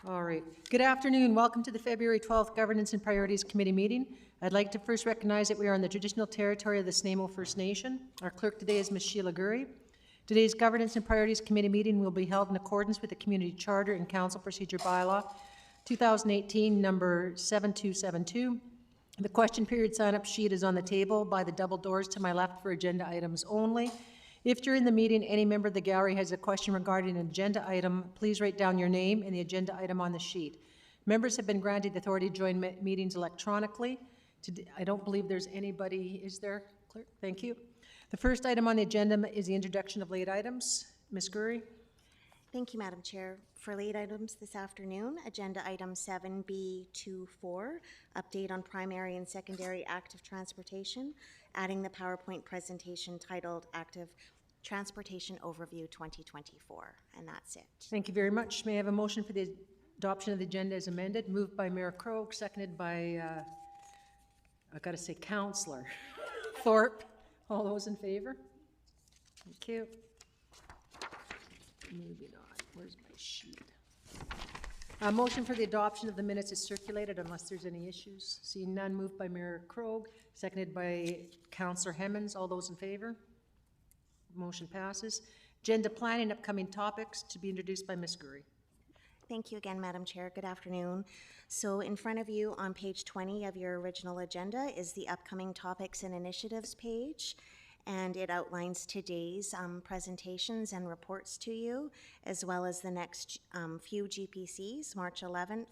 All right. Good afternoon. Welcome to the February 12th Governance and Priorities Committee meeting. I'd like to first recognize that we are on the traditional territory of the Snamo First Nation. Our clerk today is Ms. Sheila Gurry. Today's Governance and Priorities Committee meeting will be held in accordance with the Community Charter and Council Procedure Bylaw 2018 number 7272. The question period sign-up sheet is on the table by the double doors to my left for agenda items only. If during the meeting any member of the gallery has a question regarding an agenda item, please write down your name and the agenda item on the sheet. Members have been granted the authority to join meetings electronically. I don't believe there's anybody, is there, clerk? Thank you. The first item on the agenda is the introduction of late items. Ms. Gurry. Thank you, Madam Chair. For late items this afternoon, agenda item 7B24, update on primary and secondary active transportation, adding the PowerPoint presentation titled Active Transportation Overview 2024, and that's it. Thank you very much. May I have a motion for the adoption of the agenda as amended? Moved by Mayor Krogh, seconded by, I've got to say, Councillor Thorpe. All those in favor? Thank you. Moving on. Where's my sheet? A motion for the adoption of the minutes is circulated unless there's any issues. Seeing none, moved by Mayor Krogh, seconded by Councillor Hemmons. All those in favor? Motion passes. Agenda planning, upcoming topics to be introduced by Ms. Gurry. Thank you again, Madam Chair. Good afternoon. So in front of you on page 20 of your original agenda is the upcoming topics and initiatives page, and it outlines today's presentations and reports to you, as well as the next few GPCs, March 11th,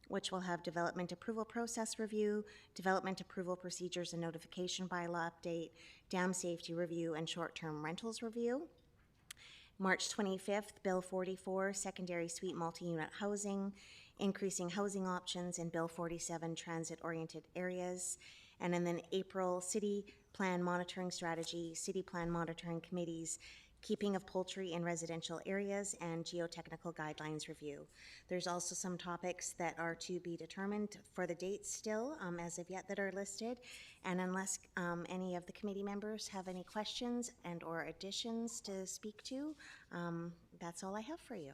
which will have development approval process review, development approval procedures and notification bylaw update, dam safety review, and short-term rentals review. March 25th, Bill 44, secondary suite multi-unit housing, increasing housing options, and Bill 47, transit-oriented areas. And then April, city plan monitoring strategy, city plan monitoring committees, keeping of poultry in residential areas, and geotechnical guidelines review. There's also some topics that are to be determined for the dates still, as of yet, that are listed. And unless any of the committee members have any questions and or additions to speak to, that's all I have for you.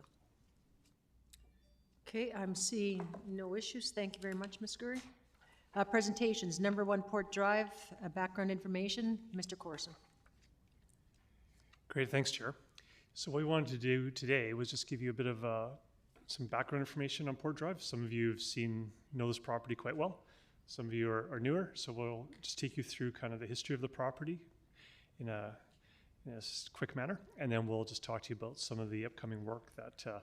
Okay, I'm seeing no issues. Thank you very much, Ms. Gurry. Presentations, number 1 Port Drive, background information, Mr. Corson. Great, thanks, Chair. So what we wanted to do today was just give you a bit of some background information on Port Drive. Some of you have know this property quite well. Some of you are newer, so we'll just take you through kind of the history of the property in a quick manner, and then we'll just talk to you about some of the upcoming work that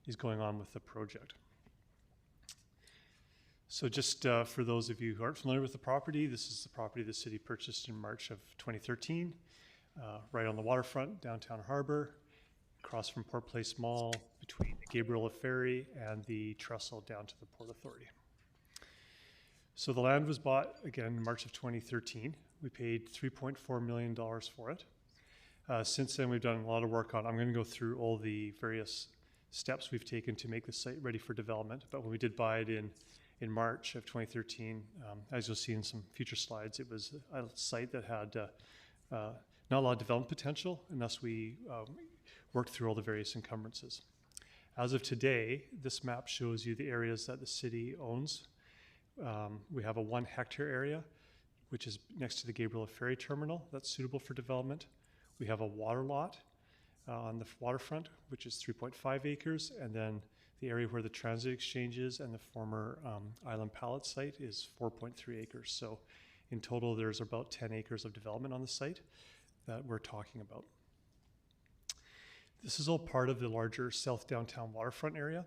is going on with the project. So just for those of you who aren't familiar with the property, this is the property the city purchased in March of 2013, right on the waterfront, downtown harbor, across from Port Place Mall, between the Gabriela Ferry and the trestle down to the Port Authority. So the land was bought, again, in March of 2013. We paid $3.4 million for it. Since then, we've done a lot of work on, I'm going to go through all the various steps we've taken to make the site ready for development. But when we did buy it in March of 2013, as you'll see in some future slides, it was a site that had not a lot of development potential unless we worked through all the various encumbrances. As of today, this map shows you the areas that the city owns. We have a 1 hectare area, which is next to the Gabriela Ferry Terminal, that's suitable for development. We have a water lot on the waterfront, which is 3.5 acres, and then the area where the transit exchange is and the former Island Pallet site is 4.3 acres. So in total, there's about 10 acres of development on the site that we're talking about. This is all part of the larger South Downtown waterfront area.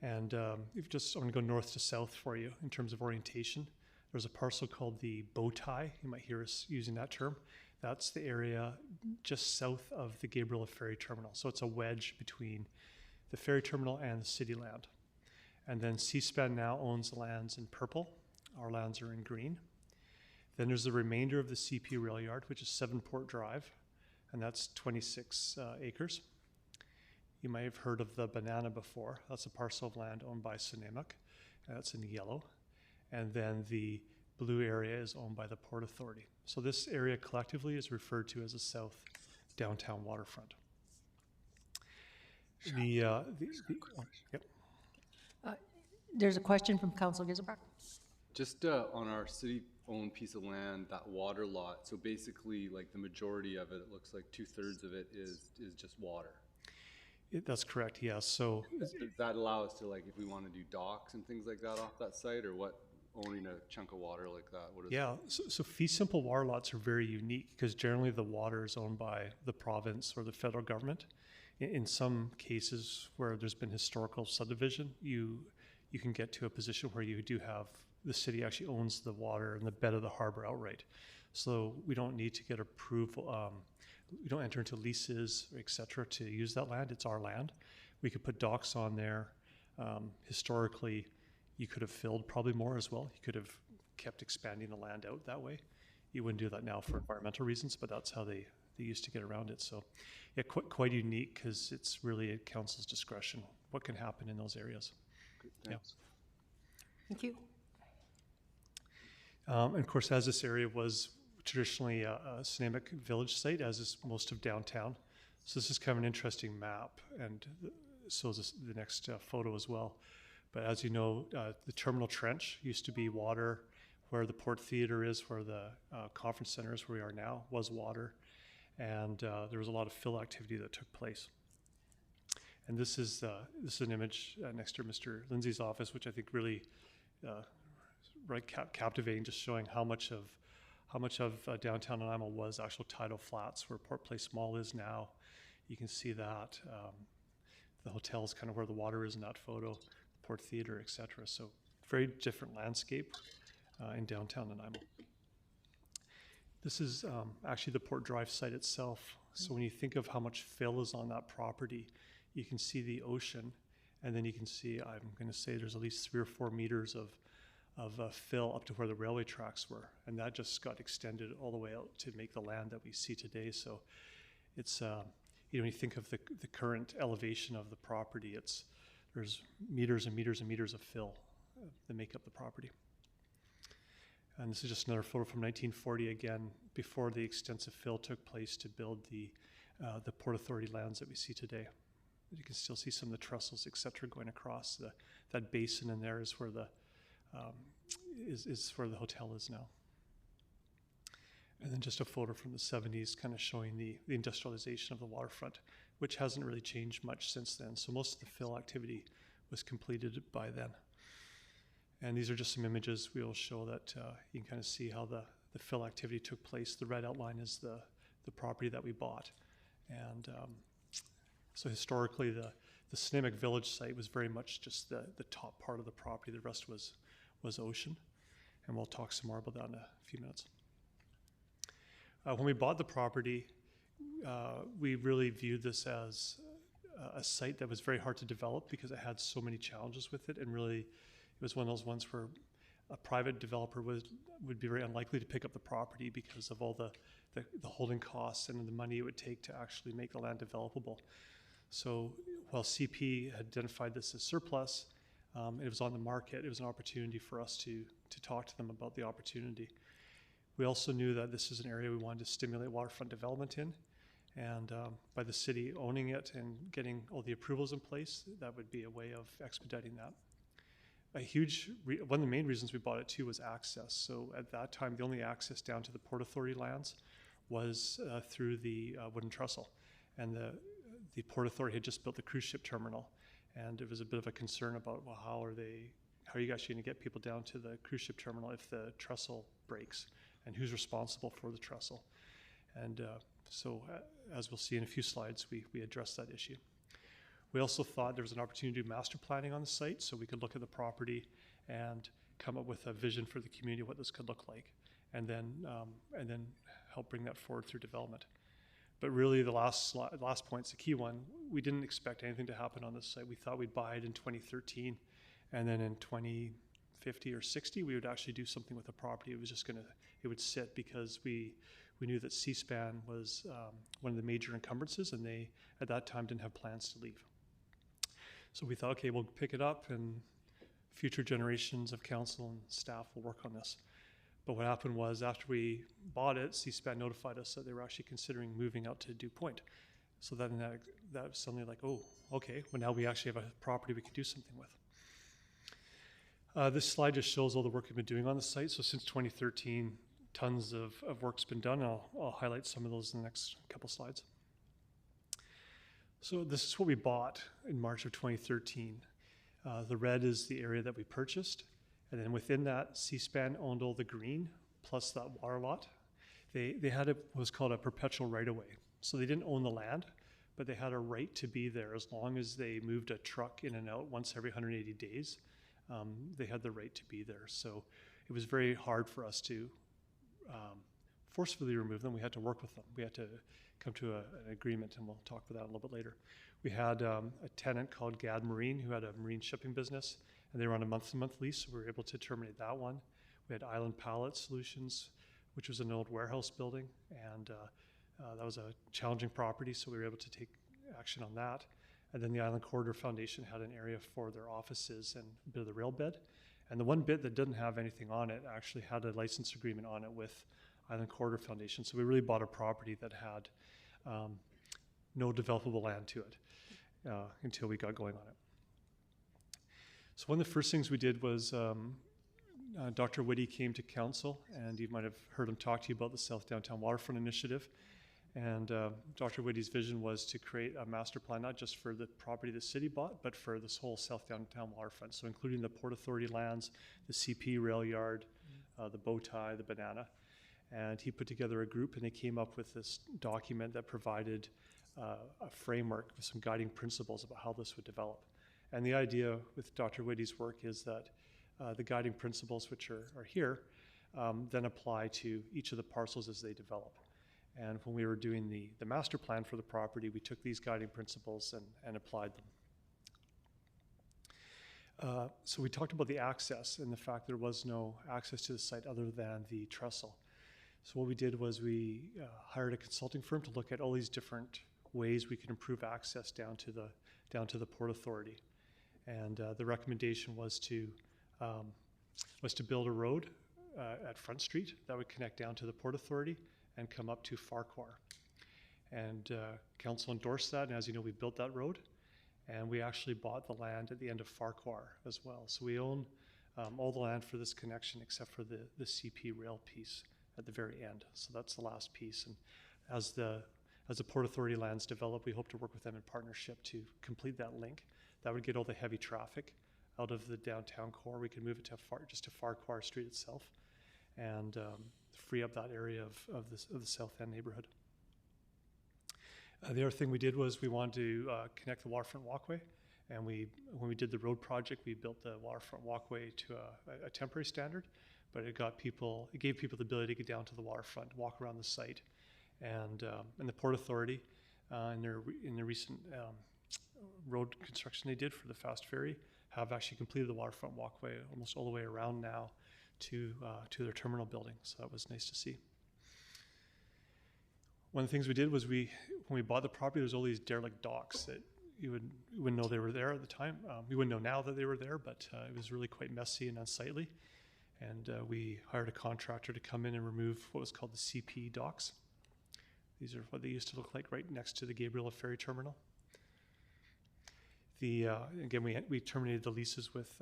And I'm going to go north to south for you in terms of orientation. There's a parcel called the bow tie. You might hear us using that term. That's the area just south of the Gabriela Ferry Terminal. So it's a wedge between the ferry terminal and the city land. And then Seaspan now owns the lands in purple. Our lands are in green. Then there's the remainder of the CP rail yard, which is 7 Port Drive, and that's 26 acres. You might have heard of the Banana before. That's a parcel of land owned by Sinamuk, and that's in yellow. And then the blue area is owned by the Port Authority. So this area collectively is referred to as the South Downtown Waterfront. Yep. There's a question from Council Giselbrecht. Just on our city-owned piece of land, that water lot, so basically, like, the majority of it, it looks like 2/3 of it is just water. That's correct, yes. So Does that allow us to, like, if we want to do docks and things like that off that site, or what, owning a chunk of water like that? What is yeah, so fee simple water lots are very unique because generally the water is owned by the province or the federal government. In some cases where there's been historical subdivision, you can get to a position where you do have the city actually owns the water and the bed of the harbor outright. So we don't need to get approval. We don't enter into leases, et cetera, to use that land. It's our land. We could put docks on there. Historically, you could have filled probably more as well. You could have kept expanding the land out that way. You wouldn't do that now for environmental reasons, but that's how they used to get around it. So yeah, quite unique because it's really at council's discretion what can happen in those areas. Thanks. Thank you. And of course, as this area was traditionally a Snuneymuxw village site, as is most of downtown. So this is kind of an interesting map, and so is the next photo as well. But as you know, the Terminal Trench used to be water. Where the Port Theatre is, where the conference center is, where we are now, was water. And there was a lot of fill activity that took place. And this is an image next to Mr. Lindsay's office, which I think really captivating, just showing how much of downtown Nanaimo was actual tidal flats, where Port Place Mall is now. You can see that. The hotel is kind of where the water is in that photo, the Port Theatre, etc. So very different landscape in downtown Nanaimo. This is actually the Port Drive site itself. So when you think of how much fill is on that property, you can see the ocean, and then you can see, I'm going to say there's at least 3 or 4 meters of fill up to where the railway tracks were, and that just got extended all the way out to make the land that we see today. So it's, when you think of the current elevation of the property, there's meters and meters and meters of fill that make up the property. And this is just another photo from 1940, again, before the extensive fill took place to build the Port Authority lands that we see today. You can still see some of the trestles, et cetera, going across. That basin in there is where the hotel is now. And then just a photo from the 70s kind of showing the industrialization of the waterfront, which hasn't really changed much since then. So most of the fill activity was completed by then. And these are just some images we will show that you can kind of see how the fill activity took place. The red outline is the property that we bought. And so historically, the Snuneymuxw village site was very much just the top part of the property. The rest was ocean. And we'll talk some more about that in a few minutes. When we bought the property, we really viewed this as a site that was very hard to develop because it had so many challenges with it, and really it was one of those ones where a private developer would be very unlikely to pick up the property because of all the holding costs and the money it would take to actually make the land developable. So while CP had identified this as surplus, it was on the market. It was an opportunity for us to talk to them about the opportunity. We also knew that this is an area we wanted to stimulate waterfront development in, and by the city owning it and getting all the approvals in place, that would be a way of expediting that. One of the main reasons we bought it too was access. So at that time, the only access down to the Port Authority lands was through the wooden trestle, and the Port Authority had just built the cruise ship terminal, and it was a bit of a concern about, well, how are you guys going to get people down to the cruise ship terminal if the trestle breaks, and who's responsible for the trestle? And so as we'll see in a few slides, we addressed that issue. We also thought there was an opportunity to do master planning on the site, so we could look at the property and come up with a vision for the community, what this could look like, and then help bring that forward through development. But really, the last point's the key one. We didn't expect anything to happen on this site. We thought we'd buy it in 2013, and then in 2050 or 60, we would actually do something with the property. It was just it would sit because we knew that C-SPAN was one of the major encumbrances, and they, at that time, didn't have plans to leave. So we thought, okay, we'll pick it up, and future generations of council and staff will work on this. But what happened was, after we bought it, C-SPAN notified us that they were actually considering moving out to Dew Point. So then that was suddenly like, oh, okay, well now we actually have a property we can do something with. This slide just shows all the work we've been doing on the site. So since 2013, tons of work's been done. I'll highlight some of those in the next couple slides. So this is what we bought in March of 2013. The red is the area that we purchased. And then within that, C-SPAN owned all the green plus that water lot. They had what was called a perpetual right-of-way. So they didn't own the land, but they had a right to be there as long as they moved a truck in and out once every 180 days. They had the right to be there. So it was very hard for us to forcefully remove them. We had to work with them. We had to come to an agreement, and we'll talk about that a little bit later. We had a tenant called GAD Marine who had a marine shipping business, and they were on a month-to-month lease, so we were able to terminate that one. We had Island Pallet Solutions, which was an old warehouse building, and that was a challenging property, so we were able to take action on that. And then the Island Corridor Foundation had an area for their offices and a bit of the rail bed. And the one bit that didn't have anything on it actually had a license agreement on it with Island Corridor Foundation. So we really bought a property that had no developable land to it until we got going on it. So one of the first things we did was Dr. Whitty came to council, and you might have heard him talk to you about the South Downtown Waterfront Initiative. And Dr. Whitty's vision was to create a master plan, not just for the property the city bought, but for this whole South Downtown Waterfront. So including the Port Authority lands, the CP rail yard, the bow tie, the banana. And he put together a group, and they came up with this document that provided a framework with some guiding principles about how this would develop. And the idea with Dr. Whitty's work is that the guiding principles, which are here, then apply to each of the parcels as they develop. And when we were doing the master plan for the property, we took these guiding principles and applied them. So we talked about the access and the fact there was no access to the site other than the trestle. So what we did was we hired a consulting firm to look at all these different ways we could improve access down to the Port Authority. And the recommendation was to build a road at Front Street that would connect down to the Port Authority and come up to Farquhar. And council endorsed that, and as you know, we built that road, and we actually bought the land at the end of Farquhar as well. So we own all the land for this connection except for the CP rail piece at the very end. So that's the last piece. And as the Port Authority lands develop, we hope to work with them in partnership to complete that link. That would get all the heavy traffic out of the downtown core. We could move it just to Farquhar Street itself, and free up that area of the South End neighborhood. The other thing we did was we wanted to connect the waterfront walkway, and when we did the road project, we built the waterfront walkway to a temporary standard, but it gave people the ability to get down to the waterfront, walk around the site, and the Port Authority in their recent road construction they did for the fast ferry have actually completed the waterfront walkway almost all the way around now to their terminal building. So that was nice to see. One of the things we did was when we bought the property, there's all these derelict docks that you wouldn't know they were there at the time. We wouldn't know now that they were there, but it was really quite messy and unsightly. And we hired a contractor to come in and remove what was called the CP docks. These are what they used to look like right next to the Gabriela Ferry Terminal. Again, we terminated the leases with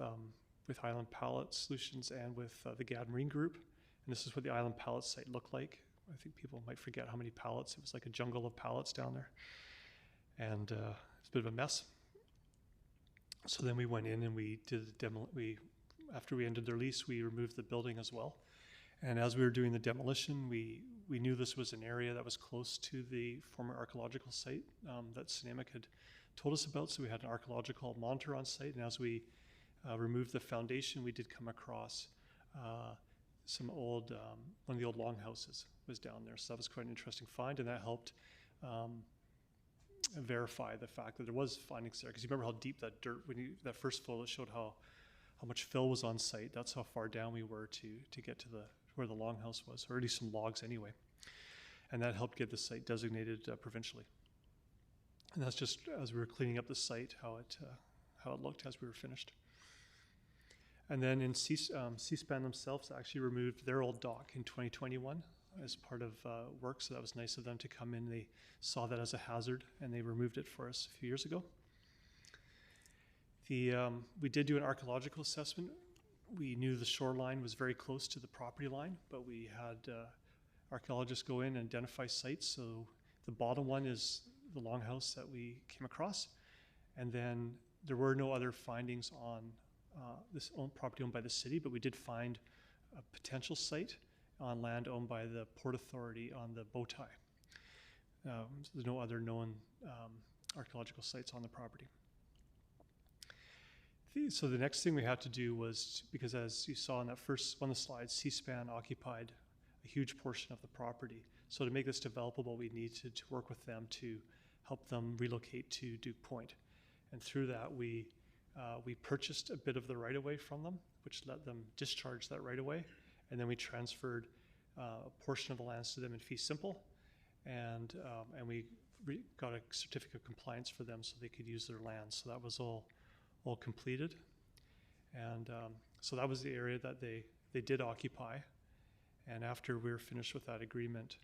Island Pallet Solutions and with the GAD Marine Group. And this is what the Island Pallet site looked like. I think people might forget how many pallets. It was like a jungle of pallets down there. And it's a bit of a mess. So then we went in and we did after we ended their lease, we removed the building as well. And as we were doing the demolition, we knew this was an area that was close to the former archaeological site that Snamic had told us about. So we had an archaeological monitor on site, and as we removed the foundation, we did come across some old, one of the old longhouses was down there. So that was quite an interesting find, and that helped verify the fact that there was findings there. Because you remember how deep that dirt, that first photo showed how much fill was on site. That's how far down we were to get to where the longhouse was, or at least some logs anyway. And that helped get the site designated provincially. And that's just as we were cleaning up the site, how it looked as we were finished. And then in C-SPAN themselves actually removed their old dock in 2021 as part of work, so that was nice of them to come in. They saw that as a hazard, and they removed it for us a few years ago. We did do an archaeological assessment we knew the shoreline was very close to the property line, but we had archaeologists go in and identify sites. So the bottom one is the longhouse that we came across. And then there were no other findings on this property owned by the city, but we did find a potential site on land owned by the Port Authority on the Bowtie. So there's no other known archaeological sites on the property. So the next thing we had to do was, because as you saw in that first one of the slides, Seaspan occupied a huge portion of the property. So to make this developable, we needed to work with them to help them relocate to Duke Point. And through that, we purchased a bit of the right-of-way from them, which let them discharge that right-of-way. And then we transferred a portion of the lands to them in fee simple. And we got a certificate of compliance for them so they could use their land. So that was all completed. And so that was the area that they did occupy. And after we were finished with that agreement,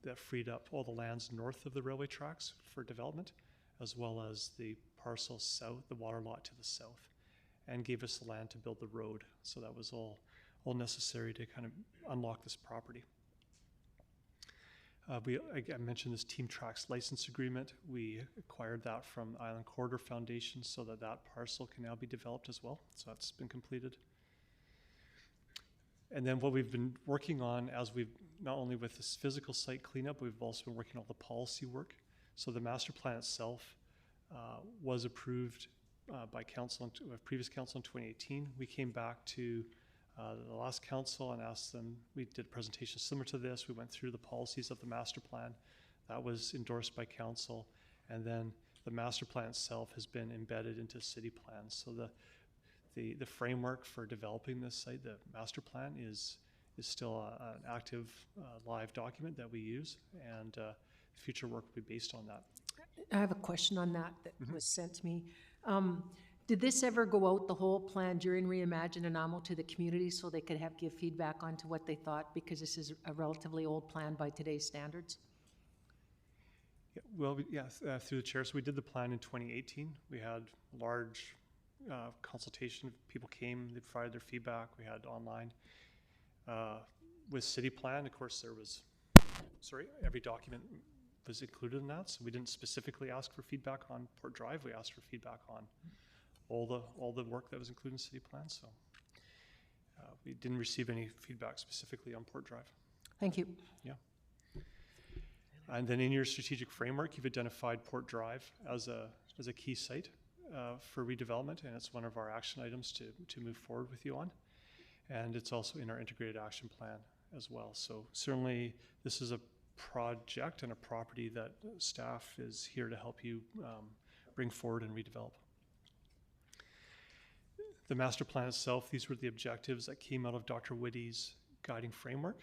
that freed up all the lands north of the railway tracks for development, as well as the parcel south, the water lot to the south, and gave us the land to build the road. So that was all necessary to kind of unlock this property. I mentioned this Team Tracks license agreement. We acquired that from Island Corridor Foundation so that parcel can now be developed as well. So that's been completed. And then what we've been working on, as we've not only with this physical site cleanup, we've also been working on the policy work. So the master plan itself was approved by previous council in 2018. We came back to the last council and asked them, we did a presentation similar to this. We went through the policies of the master plan. That was endorsed by council. And then the master plan itself has been embedded into city plans. So the framework for developing this site, the master plan, is still an active live document that we use, and future work will be based on that. I have a question on that was sent to me. Did this ever go out, the whole plan, during Reimagine Nanaimo to the community so they could give feedback onto what they thought, because this is a relatively old plan by today's standards? Yeah, well, through the chair. So we did the plan in 2018. We had large consultation. People came, they provided their feedback. We had online. With city plan, of course, every document was included in that. So we didn't specifically ask for feedback on Port Drive. We asked for feedback on all the work that was included in city plan. So we didn't receive any feedback specifically on Port Drive. Thank you. Yeah. And then in your strategic framework, you've identified Port Drive as a key site for redevelopment, and it's one of our action items to move forward with you on. And it's also in our integrated action plan as well. So certainly this is a project and a property that staff is here to help you bring forward and redevelop. The master plan itself, these were the objectives that came out of Dr. Whitty's guiding framework.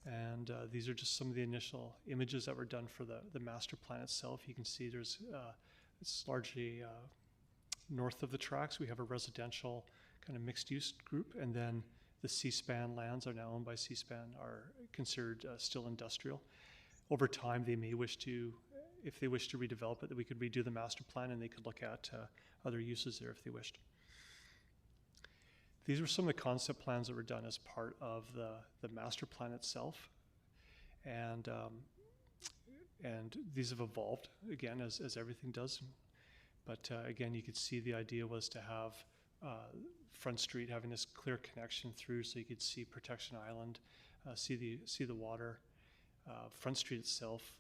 And these are just some of the initial images that were done for the master plan itself. You can see it's largely north of the tracks. We have a residential kind of mixed use group, and then the Seaspan lands are now owned by Seaspan, are considered still industrial. Over time, they may wish to, if they wish to redevelop it, that we could redo the master plan and they could look at other uses there if they wished. These were some of the concept plans that were done as part of the master plan itself. And these have evolved, again, as everything does. But again, you could see the idea was to have Front Street having this clear connection through, so you could see Protection Island, see the water. Front Street itself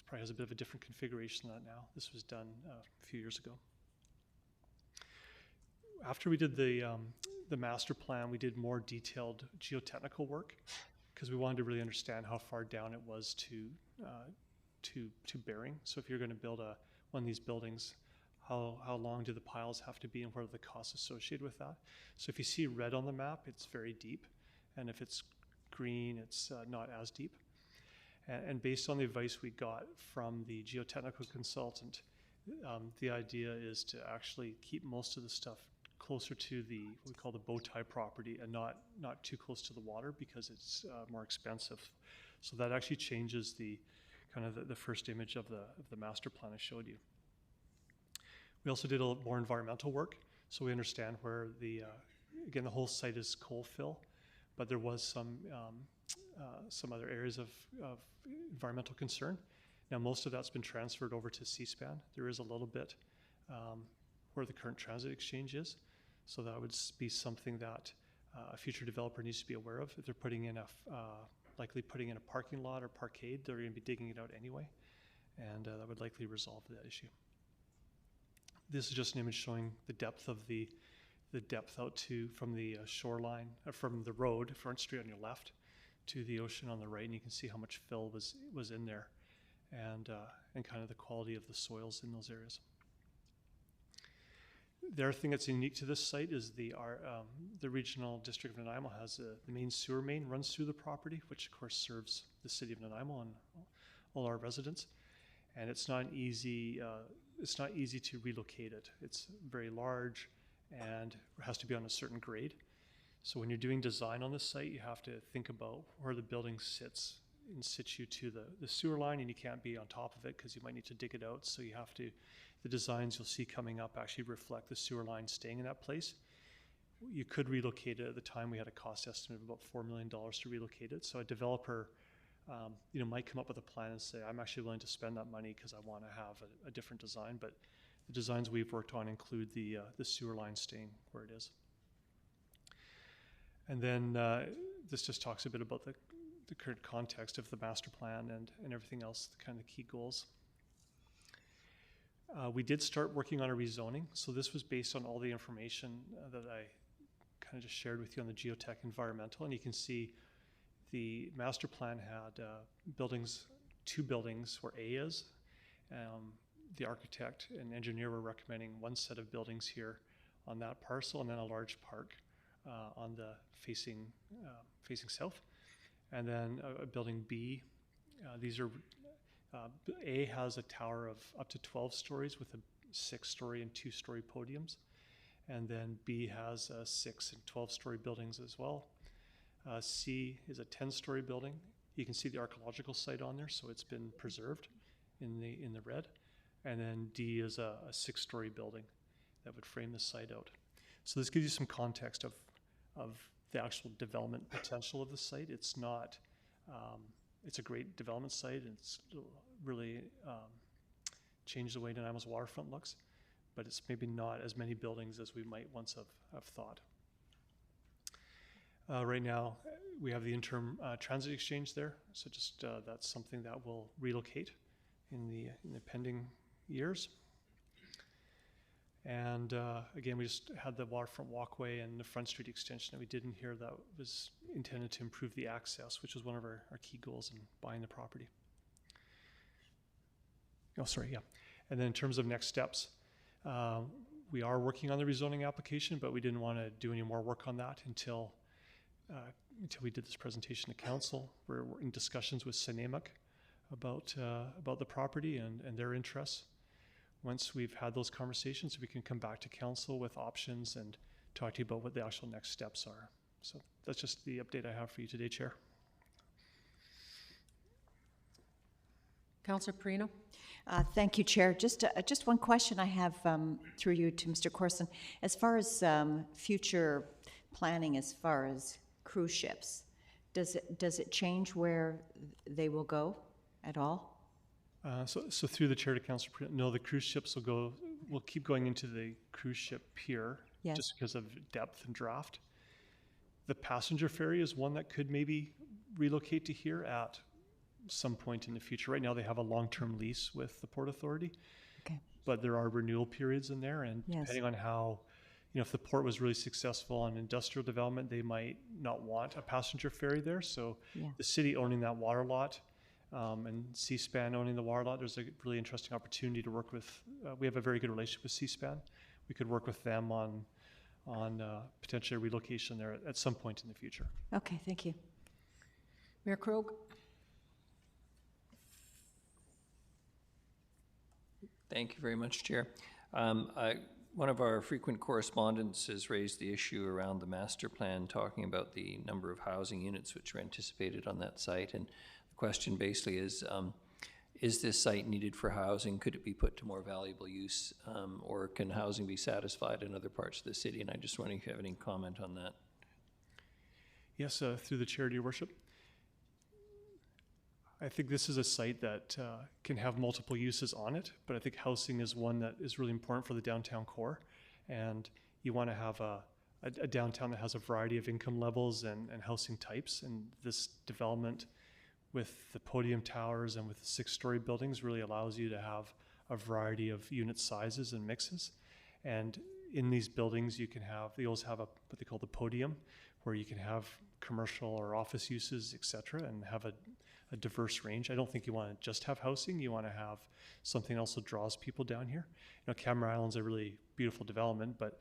probably has a bit of a different configuration than that now. This was done a few years ago. After we did the master plan, we did more detailed geotechnical work because we wanted to really understand how far down it was to bearing. So if you're going to build one of these buildings, how long do the piles have to be and what are the costs associated with that? So if you see red on the map, it's very deep. And if it's green, it's not as deep. And based on the advice we got from the geotechnical consultant, the idea is to actually keep most of the stuff closer to what we call the Bowtie property and not too close to the water because it's more expensive. So that actually changes the kind of the first image of the master plan I showed you. We also did a little more environmental work, so we understand where again, the whole site is coal fill, but there was some other areas of environmental concern. Now, most of that's been transferred over to C-SPAN. There is a little bit where the current transit exchange is, so that would be something that a future developer needs to be aware of. If they're putting in likely putting in a parking lot or parkade, they're going to be digging it out anyway, and that would likely resolve that issue. This is just an image showing the depth of the depth out from the shoreline, from the road, Front Street on your left, to the ocean on the right, and you can see how much fill was in there, and kind of the quality of the soils in those areas. The other thing that's unique to this site is the regional district of Nanaimo has the main sewer main runs through the property, which of course serves the city of Nanaimo and all our residents. And it's not easy to relocate it. It's very large and has to be on a certain grade. So when you're doing design on this site, you have to think about where the building sits in situ to the sewer line, and you can't be on top of it because you might need to dig it out. So you have to, the designs you'll see coming up actually reflect the sewer line staying in that place. You could relocate it. At the time, we had a cost estimate of about $4 million to relocate it. So a developer might come up with a plan and say, I'm actually willing to spend that money because I want to have a different design, but the designs we've worked on include the sewer line staying where it is. And then this just talks a bit about the current context of the master plan and everything else, the kind of key goals. We did start working on a rezoning, so this was based on all the information that I kind of just shared with you on the geotech environmental, and you can see the master plan had two buildings where A is. The architect and engineer were recommending one set of buildings here on that parcel, and then a large park on the facing south, and then a building B. These are A has a tower of up to 12 stories with a 6-story and 2-story podiums, and then B has 6 and 12-story buildings as well. C is a 10-story building. You can see the archaeological site on there, so it's been preserved in the red. And then D is a 6-story building that would frame the site out. So this gives you some context of the actual development potential of the site. It's not, it's a great development site, and it's really changed the way Nanaimo's waterfront looks, but it's maybe not as many buildings as we might once have thought. Right now, we have the interim transit exchange there, so just that's something that will relocate in the pending years. And again, we just had the waterfront walkway and the Front Street extension that we did in here that was intended to improve the access, which was one of our key goals in buying the property. Oh, sorry, yeah. And then in terms of next steps, we are working on the rezoning application, but we didn't want to do any more work on that until we did this presentation to council. We're in discussions with Sinamuk about the property and their interests. Once we've had those conversations, we can come back to council with options and talk to you about what the actual next steps are. So that's just the update I have for you today, Chair. Councillor Perino? Thank you, Chair. Just one question I have through you to Mr. Corson. As far as future planning, as far as cruise ships, does it change where they will go at all? So through the chair to Councillor Perino, no, the cruise ships will keep going into the cruise ship pier. Yes. Just because of depth and draft. The passenger ferry is one that could maybe relocate to here at some point in the future. Right now they have a long-term lease with the Port Authority, Okay. but there are renewal periods in there, and Yes. depending on how, if the port was really successful on industrial development, they might not want a passenger ferry there. So Yeah. the city owning that water lot and C-SPAN owning the water lot, there's a really interesting opportunity to work with. We have a very good relationship with C-SPAN. We could work with them on potentially relocation there at some point in the future. Okay, thank you. Mayor Krog? Thank you very much, Chair. One of our frequent correspondents has raised the issue around the master plan, talking about the number of housing units which are anticipated on that site. And the question basically is, is this site needed for housing? Could it be put to more valuable use? Or can housing be satisfied in other parts of the city? And I just wonder if you have any comment on that. Yes, through the chair, Your Worship. I think this is a site that can have multiple uses on it, but I think housing is one that is really important for the downtown core. And you want to have a downtown that has a variety of income levels and housing types. And this development with the podium towers and with the 6-story buildings really allows you to have a variety of unit sizes and mixes. And in these buildings, they always have what they call the podium, where you can have commercial or office uses, et cetera, and have a diverse range. I don't think you want to just have housing. You want to have something else that draws people down here. You know, Cameron Island's a really beautiful development, but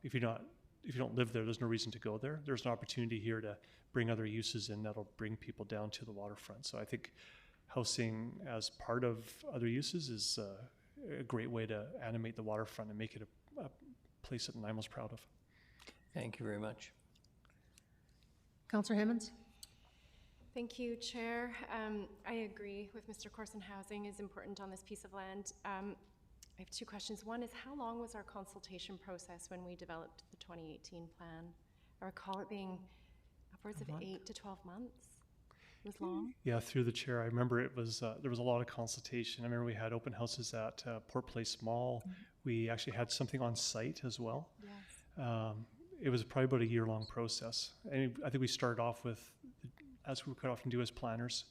if you don't live there, there's no reason to go there. There's an opportunity here to bring other uses in that'll bring people down to the waterfront. So I think housing as part of other uses is a great way to animate the waterfront and make it a place that Nanaimo's proud of. Thank you very much. Councillor Hemmons? Thank you, Chair. I agree with Mr. Corson. Housing is important on this piece of land. I have 2 questions. One is, how long was our consultation process when we developed the 2018 plan? I recall it being upwards of 8 to 12 months. It was long. Yeah, through the chair, I remember it was there was a lot of consultation. I remember we had open houses at Port Place Mall. We actually had something on site as well. Yes. It was probably about a year-long process. And I think we started off with, as we could often do as planners,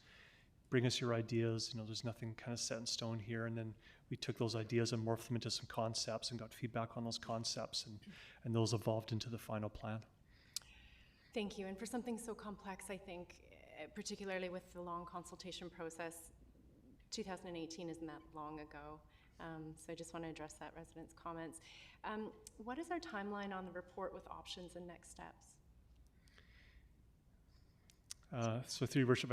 bring us your ideas. You know, there's nothing kind of set in stone here. And then we took those ideas and morphed them into some concepts and got feedback on those concepts, and those evolved into the final plan. Thank you. And for something so complex, I think, particularly with the long consultation process, 2018 isn't that long ago. So I just want to address that residents' comments. What is our timeline on the report with options and next steps? So through your worship,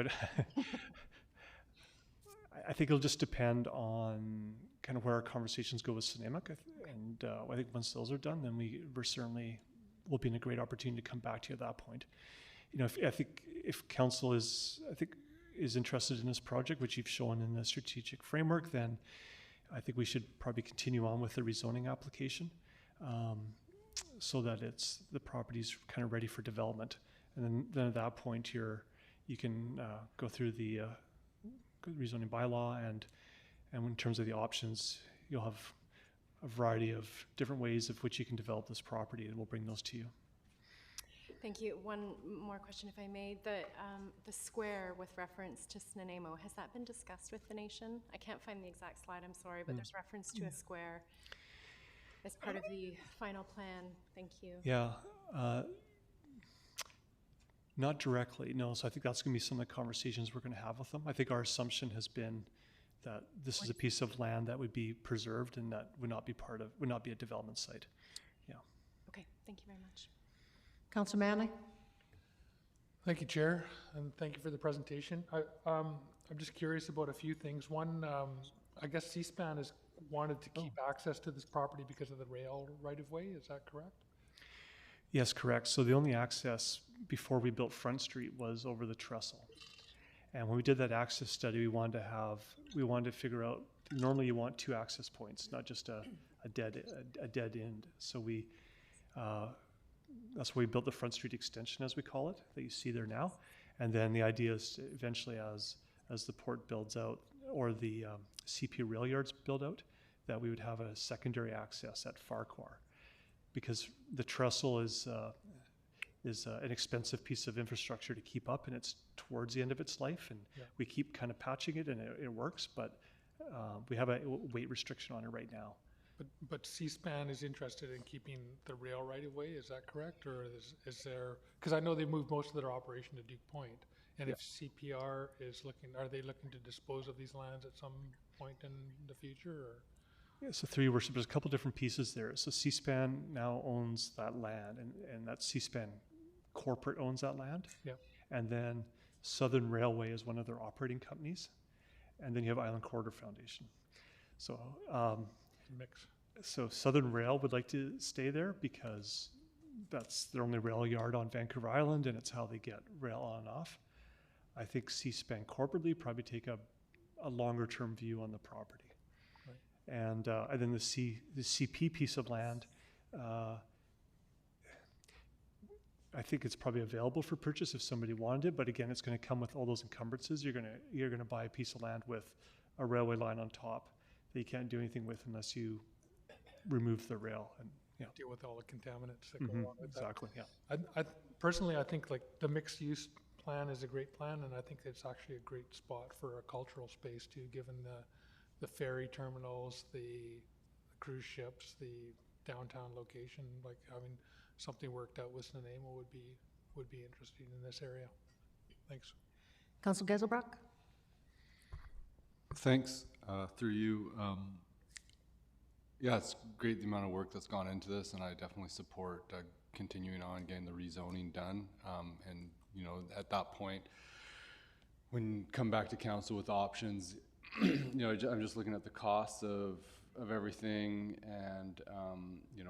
I think it'll just depend on kind of where our conversations go with Snuneymuxw. And I think once those are done, then we're certainly will be in a great opportunity to come back to you at that point. You know, I think if council is interested in this project, which you've shown in the strategic framework, then I think we should probably continue on with the rezoning application, so that the property's kind of ready for development. And then at that point, you can go through the rezoning bylaw, and in terms of the options, you'll have a variety of different ways of which you can develop this property, and we'll bring those to you. Thank you. One more question, if I may. The square with reference to Snuneymuxw, has that been discussed with the nation? I can't find the exact slide, I'm sorry, but there's reference to a square as part of the final plan. Thank you. Yeah. Not directly, no. So I think that's going to be some of the conversations we're going to have with them. I think our assumption has been that this is a piece of land that would be preserved and that would not be a development site. Yeah. Okay, thank you very much. Councillor Manley? Thank you, Chair, and thank you for the presentation. I'm just curious about a few things. One, I guess C-SPAN has wanted to keep access to this property because of the rail right-of-way. Is that correct? Yes, correct. So the only access before we built Front Street was over the trestle. And when we did that access study, we wanted to figure out, normally you want 2 access points, not just a dead end. So that's why we built the Front Street extension, as we call it, that you see there now. And then the idea is to eventually, as the port builds out or the CP rail yards build out, that we would have a secondary access at Farquhar, because the trestle is an expensive piece of infrastructure to keep up, and it's towards the end of its life, and we keep kind of patching it, and it works, but we have a weight restriction on it right now. But C-SPAN is interested in keeping the rail right-of-way, is that correct? Or is there, because I know they moved most of their operation to Duke Point, and if CPR are they looking to dispose of these lands at some point in the future, or? Yeah, so through your worship, there's a couple different pieces there. So C-SPAN now owns that land, and that C-SPAN corporate owns that land. Yeah. And then Southern Railway is one of their operating companies. And then you have Island Corridor Foundation. So, Mix. So Southern Rail would like to stay there because that's their only rail yard on Vancouver Island, and it's how they get rail on and off. I think C-SPAN corporately probably take a a longer-term view on the property. And then the CP piece of land, I think it's probably available for purchase if somebody wanted it, but again, it's going to come with all those encumbrances. You're going to buy a piece of land with a railway line on top that you can't do anything with unless you remove the rail. And Deal with all the contaminants that go along with that. exactly, yeah. I personally, I think like the mixed use plan is a great plan, and I think it's actually a great spot for a cultural space too, given the ferry terminals, the cruise ships, the downtown location. Like having something worked out with Nanaimo would be interesting in this area. Thanks. Council Geselbrecht? Thanks. Through you. Yeah, it's great the amount of work that's gone into this, and I definitely support continuing on getting the rezoning done. And at that point, when you come back to council with options, I'm just looking at the costs of everything, and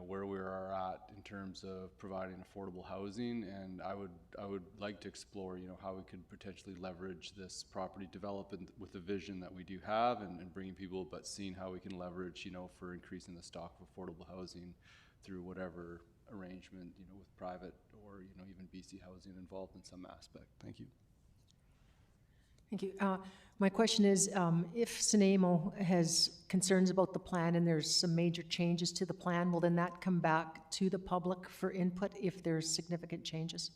where we are at in terms of providing affordable housing. And I would like to explore how we could potentially leverage this property development with the vision that we do have, and bringing people, but seeing how we can leverage for increasing the stock of affordable housing through whatever arrangement with private or even BC Housing involved in some aspect. Thank you. Thank you. My question is, if Nanaimo has concerns about the plan and there's some major changes to the plan, will then that come back to the public for input if there's significant changes?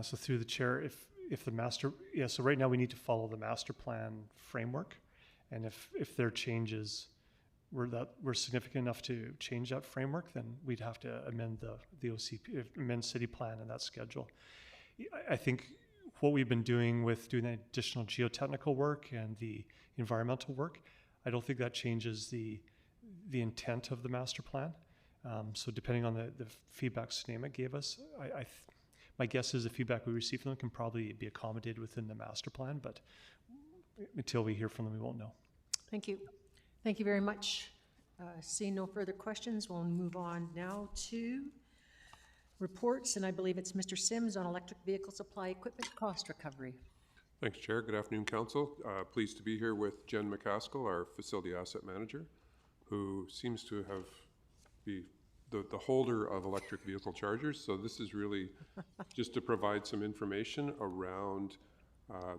So through the chair, if the master, so right now we need to follow the master plan framework, and if there are changes were significant enough to change that framework, then we'd have to amend the OCP, amend city plan and that schedule. I think what we've been doing with doing the additional geotechnical work and the environmental work, I don't think that changes the intent of the master plan. So depending on the feedback Nanaimo gave us, my guess is the feedback we receive from them can probably be accommodated within the master plan, but until we hear from them, we won't know. Thank you. Thank you very much. Seeing no further questions, we'll move on now to reports, and I believe it's Mr. Sims on electric vehicle supply equipment cost recovery. Thanks, Chair. Good afternoon, Council. Pleased to be here with Jen McCaskill, our Facility Asset Manager, who seems to be the holder of electric vehicle chargers. So this is really just to provide some information around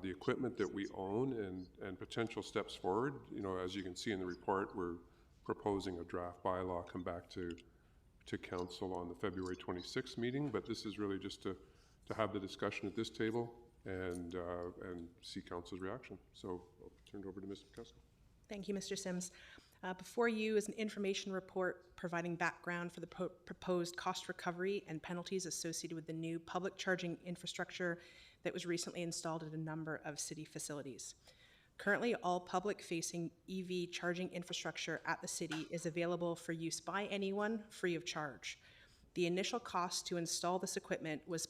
the equipment that we own and potential steps forward. As you can see in the report, we're proposing a draft bylaw come back to Council on the February 26th meeting, but this is really just to have the discussion at this table and see Council's reaction. So I'll turn it over to Ms. McCaskill. Thank you, Mr. Sims. Before you is an information report providing background for the proposed cost recovery and penalties associated with the new public charging infrastructure that was recently installed at a number of city facilities. Currently, all public-facing EV charging infrastructure at the city is available for use by anyone free of charge. The initial cost to install this equipment was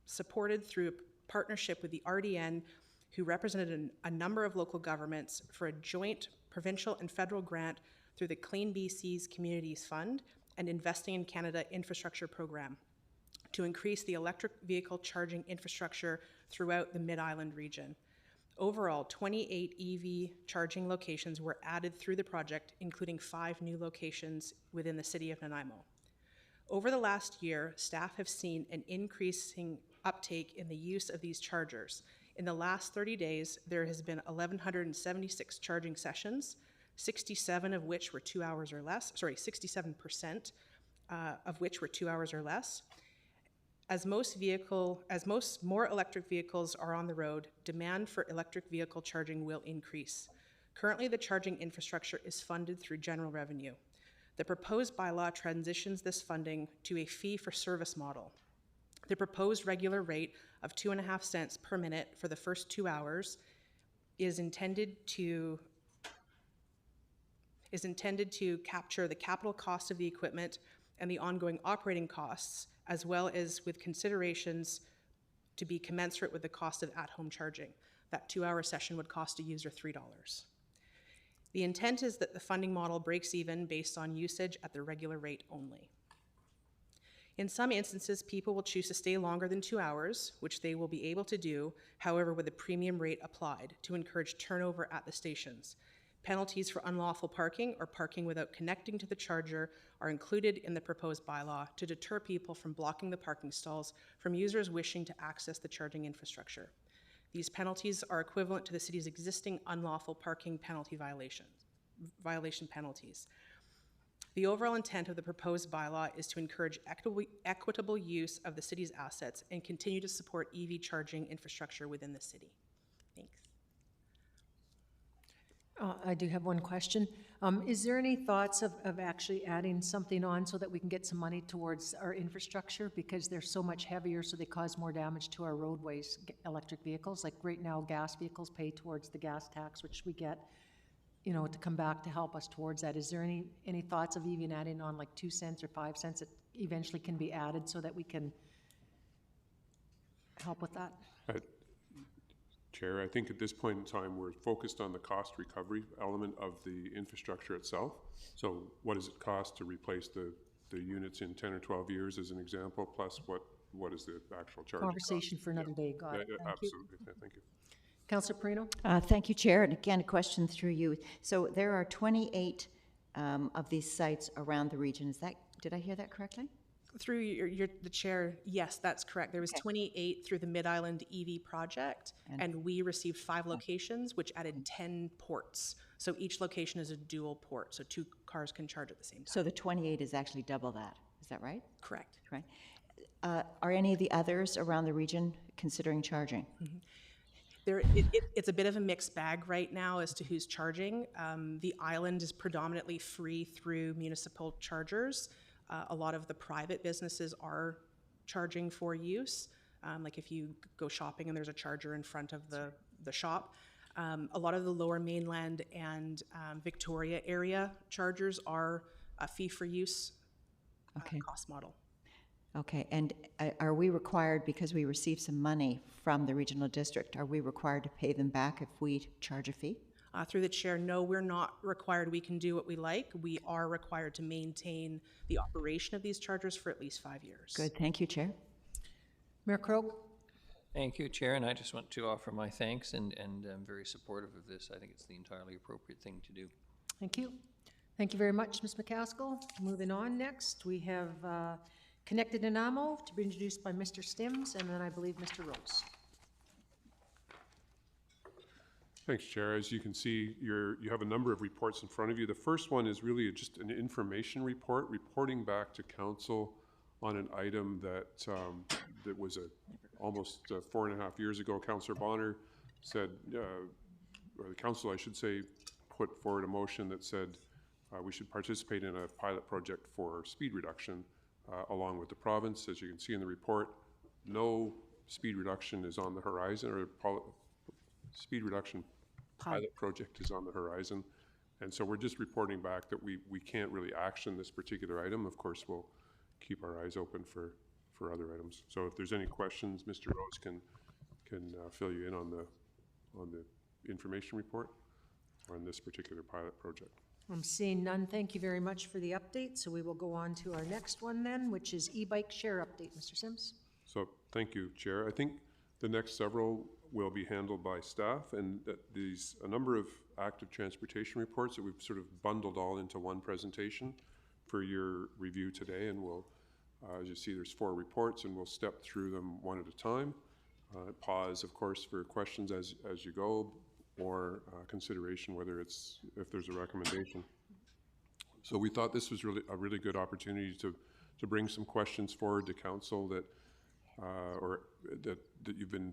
supported through a partnership with the RDN, who represented a number of local governments for a joint provincial and federal grant through the Clean BC's Communities Fund and Investing in Canada Infrastructure Program to increase the electric vehicle charging infrastructure throughout the Mid-Island region. Overall, 28 EV charging locations were added through the project, including 5 new locations within the city of Nanaimo. Over the last year, staff have seen an increasing uptake in the use of these chargers. In the last 30 days, there has been 1,176 charging sessions, 67 of which were 2 hours or less, 67% of which were 2 hours or less. As most more electric vehicles are on the road, demand for electric vehicle charging will increase. Currently, the charging infrastructure is funded through general revenue. The proposed bylaw transitions this funding to a fee-for-service model. The proposed regular rate of 2.5 cents per minute for the first 2 hours is intended to capture the capital cost of the equipment and the ongoing operating costs, as well as with considerations to be commensurate with the cost of at-home charging. That 2-hour session would cost a user $3. The intent is that the funding model breaks even based on usage at the regular rate only. In some instances, people will choose to stay longer than 2 hours, which they will be able to do, however, with a premium rate applied to encourage turnover at the stations. Penalties for unlawful parking or parking without connecting to the charger are included in the proposed bylaw to deter people from blocking the parking stalls from users wishing to access the charging infrastructure. These penalties are equivalent to the city's existing unlawful parking penalty violation penalties. The overall intent of the proposed bylaw is to encourage equitable use of the city's assets and continue to support EV charging infrastructure within the city. Thanks. I do have one question. Is there any thoughts of actually adding something on so that we can get some money towards our infrastructure? Because they're so much heavier, so they cause more damage to our roadways, electric vehicles. Like right now, gas vehicles pay towards the gas tax, which we get, you know, to come back to help us towards that. Is there any thoughts of even adding on like 2 cents or 5 cents that eventually can be added so that we can help with that? Chair, I think at this point in time, we're focused on the cost recovery element of the infrastructure itself. So what does it cost to replace the units in 10 or 12 years as an example, plus what is the actual charge? Conversation for another day, got it. Thank you. Absolutely, thank you. Councillor Perino? Thank you, Chair. And again, a question through you. So there are 28 of these sites around the region. Did I hear that correctly? Through the chair, yes, that's correct. There was 28 through the Mid-Island EV project, and we received 5 locations, which added 10 ports. So each location is a dual port, so 2 cars can charge at the same time. So the 28 is actually double that. Is that right? Correct. Right. Are any of the others around the region considering charging? It's a bit of a mixed bag right now as to who's charging. The island is predominantly free through municipal chargers. A lot of the private businesses are charging for use. Like if you go shopping and there's a charger in front of the shop. A lot of the Lower Mainland and Victoria area chargers are a fee for use cost model. Okay, and are we required, because we receive some money from the regional district, are we required to pay them back if we charge a fee? Through the chair, no, we're not required. We can do what we like. We are required to maintain the operation of these chargers for at least 5 years. Good, thank you, Chair. Mayor Croak? Thank you, Chair, and I just want to offer my thanks, and I'm very supportive of this. I think it's the entirely appropriate thing to do. Thank you. Thank you very much, Ms. McCaskill. Moving on next, we have Connected Enamo to be introduced by Mr. Stims, and then I believe Mr. Rose. Thanks, Chair. As you can see, you have a number of reports in front of you. The first one is really just an information report, reporting back to Council on an item that that was almost 4.5 years ago. Councillor Bonner said, or the Council, I should say, put forward a motion that said we should participate in a pilot project for speed reduction along with the province. As you can see in the report, no speed reduction is on the horizon, or speed reduction pilot project is on the horizon. And so we're just reporting back that we can't really action this particular item. Of course, we'll keep our eyes open for other items. So if there's any questions, Mr. Rose can fill you in on the information report on this particular pilot project. I'm seeing none. Thank you very much for the update. So we will go on to our next one then, which is e-bike share update. Mr. Sims? So thank you, Chair. I think the next several will be handled by staff, and that a number of active transportation reports that we've sort of bundled all into one presentation for your review today. And we'll, as you see, there's 4 reports, and we'll step through them one at a time. Pause, of course, for questions as you go, or consideration if there's a recommendation. So we thought this was really a really good opportunity to bring some questions forward to Council that you've been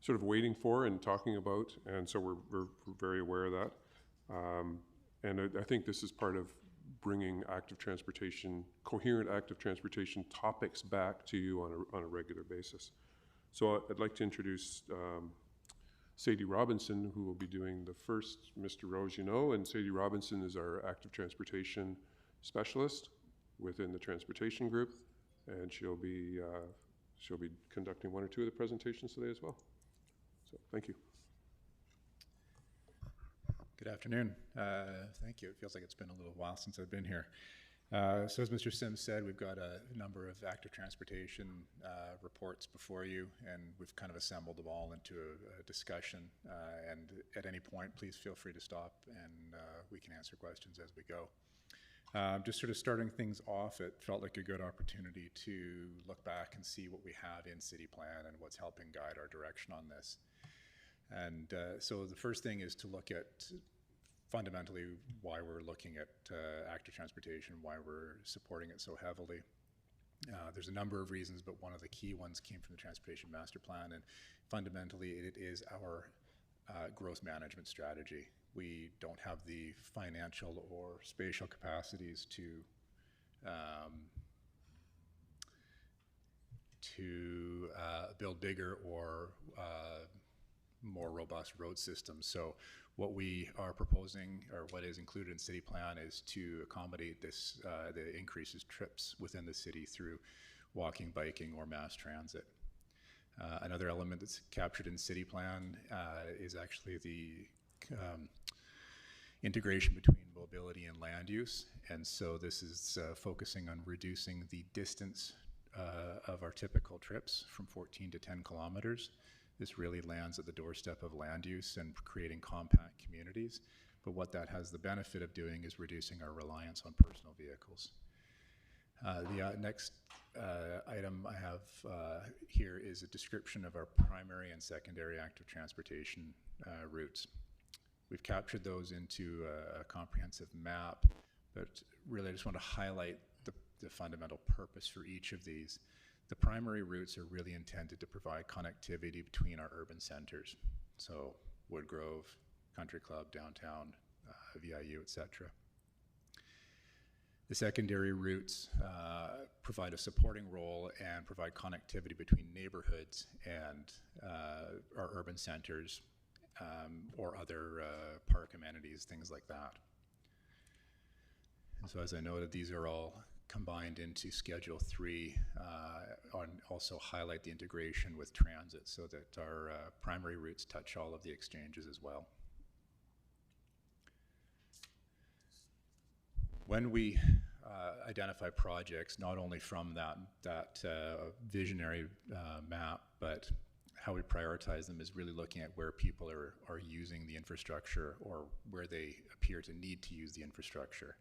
sort of waiting for and talking about, and so we're very aware of that. And I think this is part of bringing coherent active transportation topics back to you on a regular basis. So I'd like to introduce Sadie Robinson, who will be doing the first. Mr. Rose, you know, and Sadie Robinson is our active transportation specialist within the transportation group, and she'll be conducting 1 or 2 of the presentations today as well. So thank you. Good afternoon. Thank you. It feels like it's been a little while since I've been here. So as Mr. Sims said, we've got a number of active transportation reports before you, and we've kind of assembled them all into a discussion. And at any point, please feel free to stop, and we can answer questions as we go. Just sort of starting things off, it felt like a good opportunity to look back and see what we have in City Plan and what's helping guide our direction on this. And so the first thing is to look at fundamentally why we're looking at active transportation, why we're supporting it so heavily. There's a number of reasons, but one of the key ones came from the Transportation Master Plan, and fundamentally it is our growth management strategy. We don't have the financial or spatial capacities to build bigger or more robust road systems. So what we are proposing, or what is included in City Plan, is to accommodate this, the increases trips within the city through walking, biking, or mass transit. Another element that's captured in City Plan is actually the integration between mobility and land use. And so this is focusing on reducing the distance of our typical trips from 14 to 10 kilometers. This really lands at the doorstep of land use and creating compact communities. But what that has the benefit of doing is reducing our reliance on personal vehicles. The next item I have here is a description of our primary and secondary active transportation routes. We've captured those into a comprehensive map, but really I just want to highlight the fundamental purpose for each of these. The primary routes are really intended to provide connectivity between our urban centers. So Woodgrove, Country Club, downtown, VIU, etc. The secondary routes provide a supporting role and provide connectivity between neighborhoods and our urban centers or other park amenities, things like that. And so as I noted, these are all combined into Schedule 3 and also highlight the integration with transit so that our primary routes touch all of the exchanges as well. When we identify projects, not only from that visionary map, but how we prioritize them is really looking at where people are using the infrastructure or where they appear to need to use the infrastructure.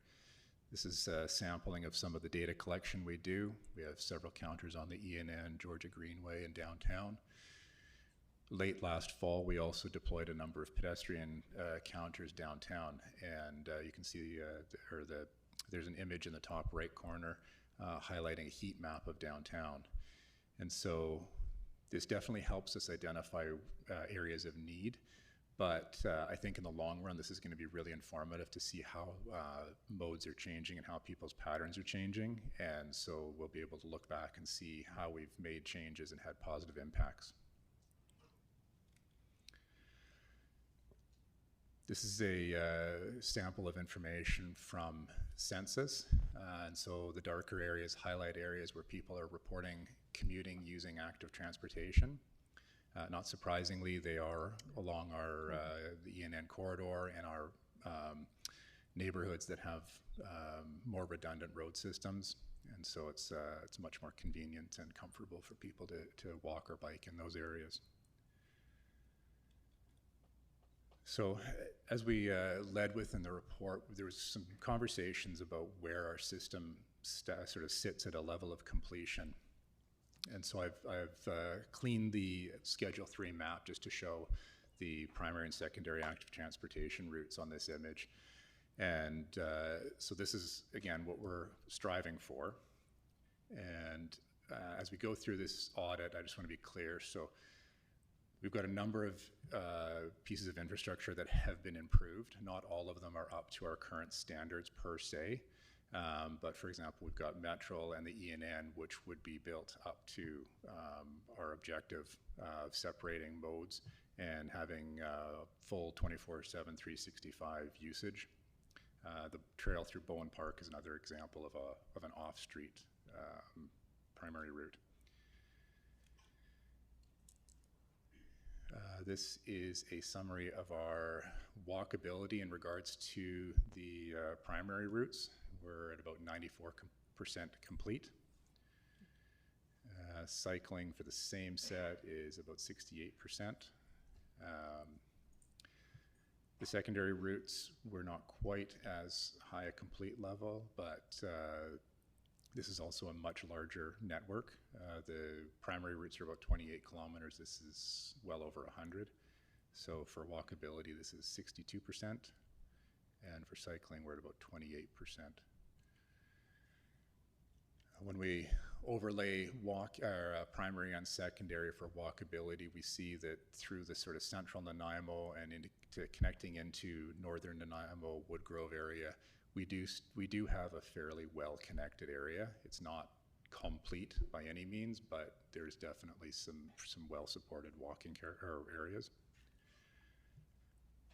This is a sampling of some of the data collection we do. We have several counters on the ENN, Georgia Greenway, and downtown. Late last fall, we also deployed a number of pedestrian counters downtown, and you can see there's an image in the top right corner highlighting a heat map of downtown. And so this definitely helps us identify areas of need. But I think in the long run, this is going to be really informative to see how modes are changing and how people's patterns are changing. And so we'll be able to look back and see how we've made changes and had positive impacts. This is a sample of information from census. And so the darker areas highlight areas where people are reporting commuting using active transportation. Not surprisingly, they are along our the ENN corridor and our neighborhoods that have more redundant road systems, and so it's much more convenient and comfortable for people to walk or bike in those areas. So, as we led with in the report, there was some conversations about where our system sort of sits at a level of completion. And so I've cleaned the Schedule 3 map just to show the primary and secondary active transportation routes on this image. And so this is, again, what we're striving for. And as we go through this audit, I just want to be clear. So we've got a number of pieces of infrastructure that have been improved. Not all of them are up to our current standards per se. But for example, we've got Metro and the ENN, which would be built up to our objective of separating modes and having full 24/7, 365 usage. The trail through Bowen Park is another example of an off-street primary route. This is a summary of our walkability in regards to the primary routes. we're at about 94% complete. Cycling for the same set is about 68%. The secondary routes, we're not quite as high a complete level, but this is also a much larger network. The primary routes are about 28 kilometers. This is well over 100. So for walkability, this is 62%. And for cycling, we're at about 28%. When we overlay primary and secondary for walkability, we see that through the sort of central Nanaimo and into connecting into northern Nanaimo Woodgrove area, we do have a fairly well-connected area. It's not complete by any means, but there's definitely some well-supported walking areas.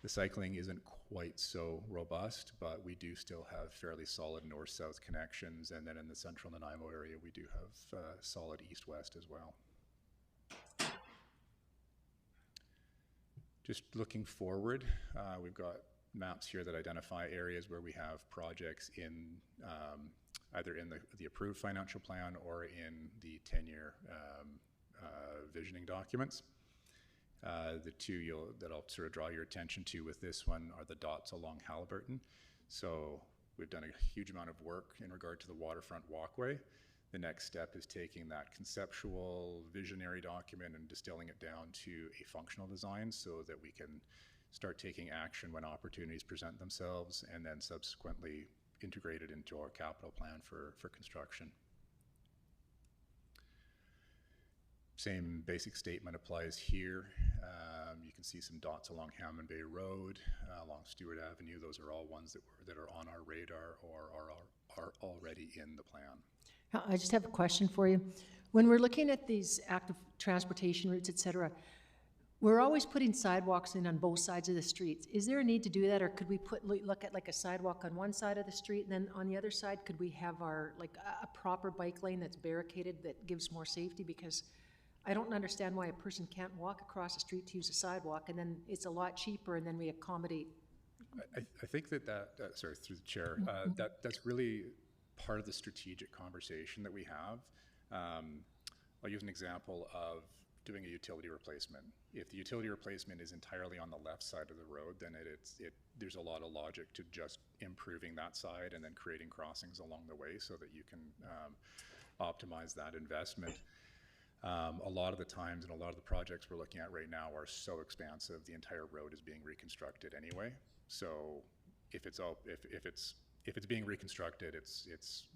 The cycling isn't quite so robust, but we do still have fairly solid north-south connections, and then in the central Nanaimo area, we do have solid east-west as well. Just looking forward, we've got maps here that identify areas where we have projects in either in the approved financial plan or in the 10-year visioning documents. The two that I'll sort of draw your attention to with this one are the dots along Haliburton. So we've done a huge amount of work in regard to the waterfront walkway. The next step is taking that conceptual visionary document and distilling it down to a functional design so that we can start taking action when opportunities present themselves and then subsequently integrate it into our capital plan for construction. Same basic statement applies here. You can see some dots along Hammond Bay Road, along Stewart Avenue. Those are all ones that are on our radar or are already in the plan. I just have a question for you. When we're looking at these active transportation routes, et cetera, we're always putting sidewalks in on both sides of the streets. Is there a need to do that, or could we look at like a sidewalk on one side of the street, and then on the other side, could we have a proper bike lane that's barricaded that gives more safety? Because I don't understand why a person can't walk across the street to use a sidewalk, and then it's a lot cheaper, and then we accommodate. I think sorry, through the chair, that's really part of the strategic conversation that we have. I'll use an example of doing a utility replacement. If the utility replacement is entirely on the left side of the road, then there's a lot of logic to just improving that side and then creating crossings along the way so that you can optimize that investment. A lot of the times and a lot of the projects we're looking at right now are so expansive, the entire road is being reconstructed anyway. So if it's being reconstructed, it's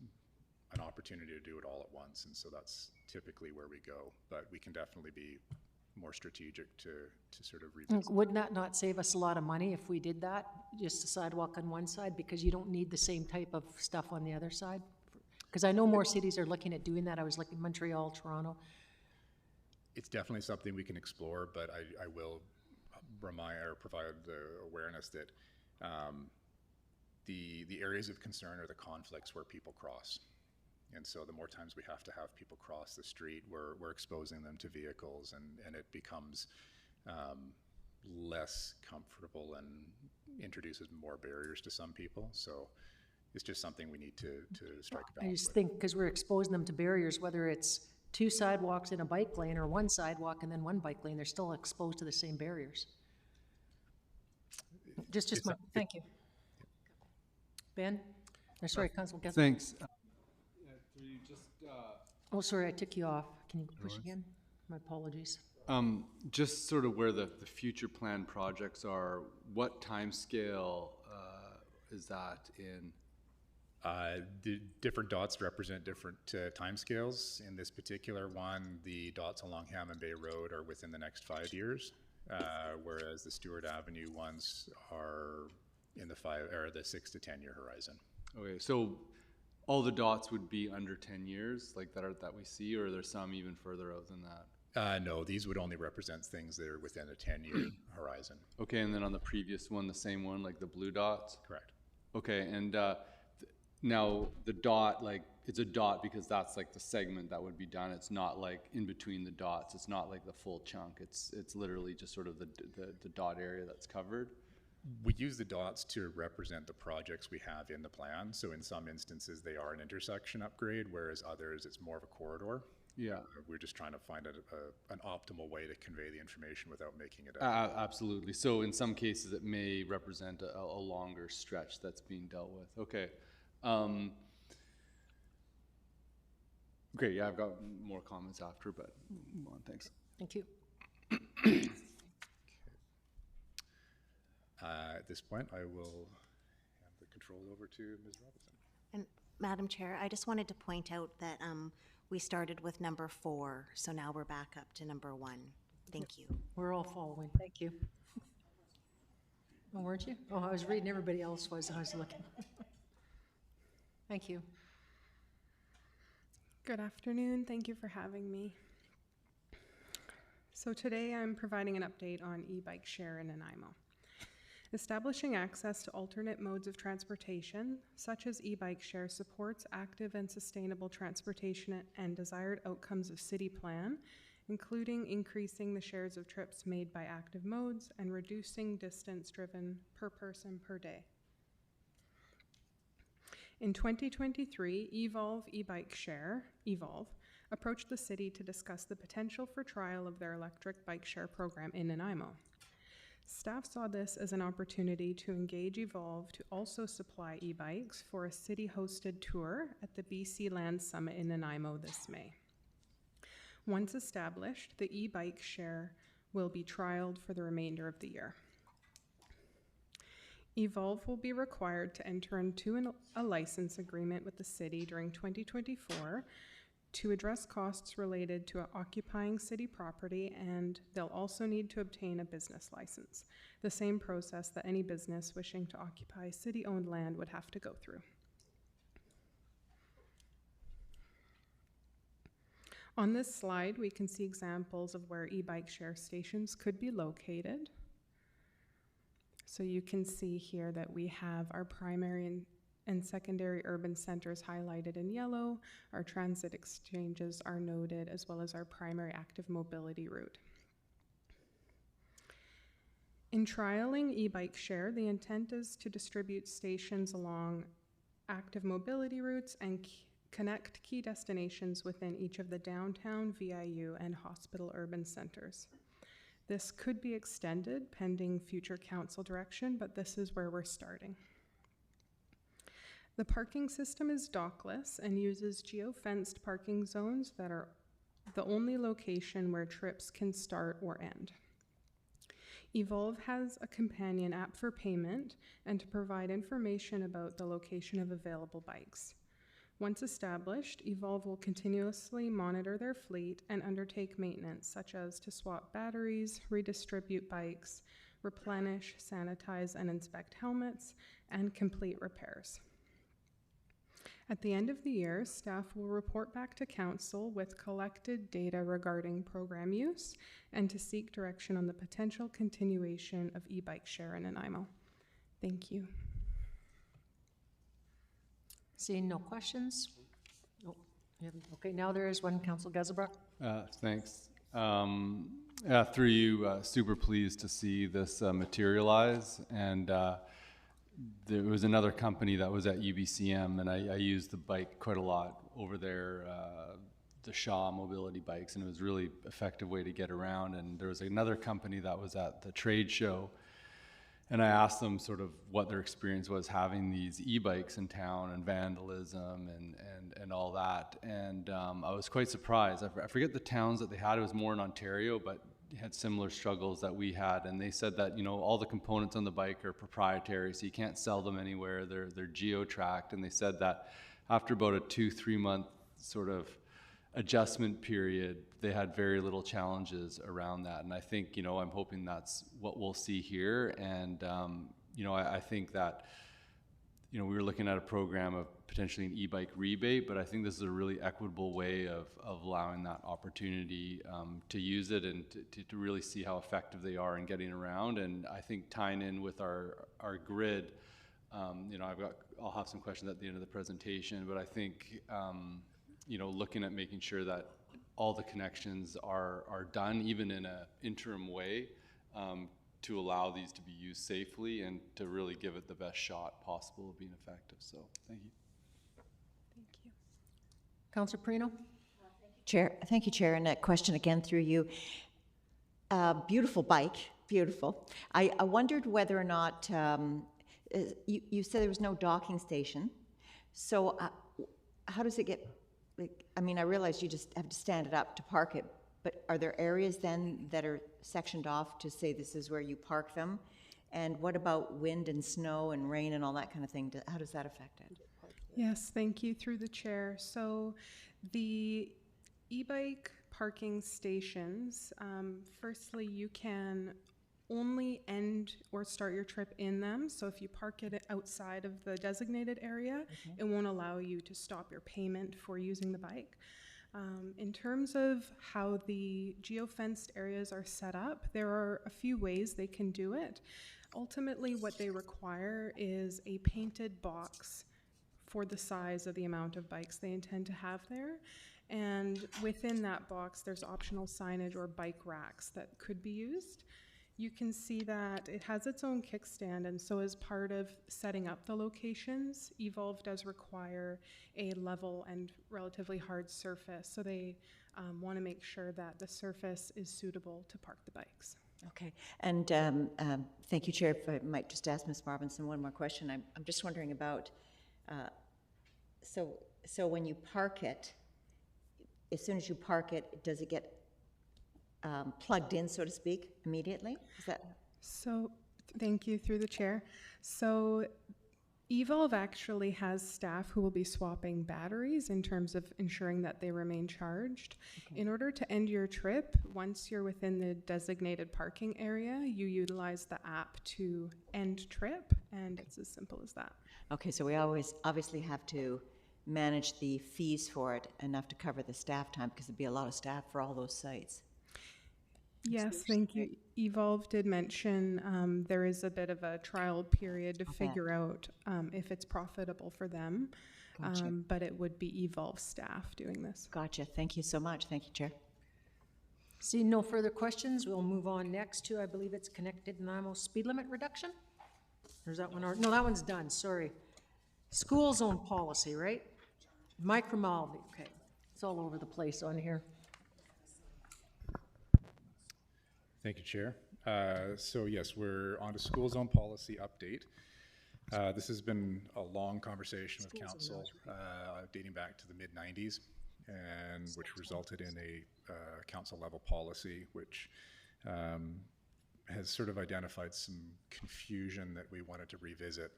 an opportunity to do it all at once, and so that's typically where we go. But we can definitely be more strategic to sort of revisit. Wouldn't that not save us a lot of money if we did that? Just a sidewalk on one side, because you don't need the same type of stuff on the other side? Because I know more cities are looking at doing that. I was looking at Montreal, Toronto. It's definitely something we can explore, but I will provide the awareness that the areas of concern are the conflicts where people cross. And so the more times we have to have people cross the street, we're exposing them to vehicles, and it becomes less comfortable and introduces more barriers to some people. So it's just something we need to strike a balance I just with. think because we're exposing them to barriers, whether it's 2 sidewalks in a bike lane or 1 sidewalk and then 1 bike lane, they're still exposed to the same barriers. Thank you. Ben? Or sorry, Councilor Guthrie. Thanks. Oh, sorry, I took you off. Can you push again? My apologies. Just sort of where the future plan projects are, what timescale is that in? The different dots represent different timescales. In this particular one, the dots along Hammond Bay Road are within the next 5 years, whereas the Stewart Avenue ones are in the 6 to 10 year horizon. Okay, so all the dots would be under 10 years, like that we see, or are there some even further out than that? No, these would only represent things that are within a 10-year horizon. Okay, and then on the previous one, the same one, like the blue dots? Correct. Okay, and now the dot, like, it's a dot because that's like the segment that would be done. It's not like in between the dots. It's not like the full chunk. It's literally just sort of the dot area that's covered. We use the dots to represent the projects we have in the plan. So in some instances, they are an intersection upgrade, whereas others, it's more of a corridor. Yeah. We're just trying to find an optimal way to convey the information without making it. Absolutely. So in some cases, it may represent a longer stretch that's being dealt with. Okay. Great. Yeah, I've got more comments after, but move on. Thanks. Thank you. At this point, I will hand the controls over to Ms. Robinson. And Madam Chair, I just wanted to point out that we started with number 4, so now we're back up to number 1. Thank you. We're all following. Thank you. Oh, weren't you? Oh, I was reading. Everybody else was. I was looking. Thank you. Good afternoon. Thank you for having me. So today I'm providing an update on e-bike share in Nanaimo. Establishing access to alternate modes of transportation, such as e-bike share, supports active and sustainable transportation and desired outcomes of city plan, including increasing the shares of trips made by active modes and reducing distance driven per person per day. In 2023, Evolve e-bike share, Evolve, approached the city to discuss the potential for trial of their electric bike share program in Nanaimo. Staff saw this as an opportunity to engage Evolve to also supply e-bikes for a city-hosted tour at the BC Land Summit in Nanaimo this May. Once established, the e-bike share will be trialed for the remainder of the year. Evolve will be required to enter into a license agreement with the city during 2024 to address costs related to occupying city property, and they'll also need to obtain a business license, the same process that any business wishing to occupy city-owned land would have to go through. On this slide, we can see examples of where e-bike share stations could be located. So you can see here that we have our primary and secondary urban centers highlighted in yellow. Our transit exchanges are noted, as well as our primary active mobility route. In trialing e-bike share, the intent is to distribute stations along active mobility routes and connect key destinations within each of the downtown, VIU, and hospital urban centers. This could be extended pending future council direction, but this is where we're starting. The parking system is dockless and uses geo-fenced parking zones that are the only location where trips can start or end. Evolve has a companion app for payment and to provide information about the location of available bikes. Once established, Evolve will continuously monitor their fleet and undertake maintenance, such as to swap batteries, redistribute bikes, replenish, sanitize, and inspect helmets, and complete repairs. At the end of the year, staff will report back to council with collected data regarding program use and to seek direction on the potential continuation of e-bike share in Nanaimo. Thank you. Seeing no questions? Oh, okay, now there is one, Councillor Geselbrecht. Thanks. Through you, super pleased to see this materialize. And there was another company that was at UBCM, and I used the bike quite a lot over there, the Shaw mobility bikes, and it was a really effective way to get around. And there was another company that was at the trade show, and I asked them sort of what their experience was having these e-bikes in town and vandalism and all that. And I was quite surprised. I forget the towns that they had. It was more in Ontario, but had similar struggles that we had. And they said that, you know, all the components on the bike are proprietary, so you can't sell them anywhere. They're geo-tracked. And they said that after about a 2-3 month sort of adjustment period, they had very little challenges around that. And I think, you know, I'm hoping that's what we'll see here. And, you know, I think that, you know, we were looking at a program of potentially an e-bike rebate, but I think this is a really equitable way of allowing that opportunity to use it and to really see how effective they are in getting around. And I think tying in with our grid, you know, I'll have some questions at the end of the presentation, but I think, you know, looking at making sure that all the connections are done, even in an interim way, to allow these to be used safely and to really give it the best shot possible of being effective. So thank you. Thank you. Councillor Perino? Chair, thank you, Chair. And a question again through you. Beautiful bike, beautiful. I wondered whether or not, you said there was no docking station. So how does it get, like, I mean, I realize you just have to stand it up to park it, but are there areas then that are sectioned off to say this is where you park them? And what about wind and snow and rain and all that kind of thing? How does that affect it? Yes, thank you through the chair. So the e-bike parking stations, firstly, you can only end or start your trip in them. So if you park it outside of the designated area, it won't allow you to stop your payment for using the bike. In terms of how the geofenced areas are set up, there are a few ways they can do it. Ultimately, what they require is a painted box for the size of the amount of bikes they intend to have there. And within that box, there's optional signage or bike racks that could be used. You can see that it has its own kickstand, and so as part of setting up the locations, Evolve does require a level and relatively hard surface. So they want to make sure that the surface is suitable to park the bikes. Okay, and thank you, Chair. If I might just ask Ms. Robinson one more question. I'm just wondering about, so when you park it, as soon as you park it, does it get plugged in, so to speak, immediately? Is that? So, thank you through the chair. So, Evolve actually has staff who will be swapping batteries in terms of ensuring that they remain charged. Okay. In order to end your trip, once you're within the designated parking area, you utilize the app to end trip, and it's as simple as that. Okay, so we always obviously have to manage the fees for it enough to cover the staff time, because there'd be a lot of staff for all those sites. Yes, thank you. Evolve did mention there is a bit of a trial period to figure out if it's profitable for them, gotcha. But it would be Evolve staff doing this. Gotcha. Thank you so much. Thank you, Chair. Seeing no further questions, we'll move on next to, I believe it's connected Nanaimo speed limit reduction? Or is that one? No, that one's done. Sorry. School zone policy, right? Micromalvy. Okay. It's all over the place on here. Thank you, Chair. So yes, we're on to school zone policy update. This has been a long conversation with council dating back to the mid-90s, and which resulted in a council level policy which has sort of identified some confusion that we wanted to revisit.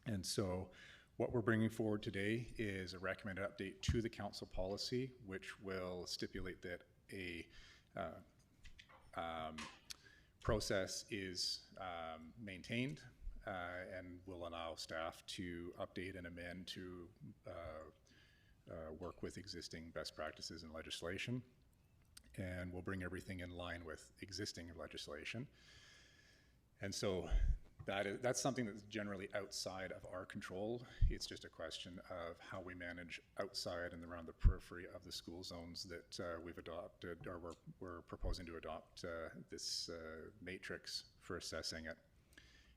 And so what we're bringing forward today is a recommended update to the council policy, which will stipulate that a process is maintained and will allow staff to update and amend to work with existing best practices and legislation. And we'll bring everything in line with existing legislation. And so that's something that's generally outside of our control. It's just a question of how we manage outside and around the periphery of the school zones that we've adopted, or we're proposing to adopt this matrix for assessing it.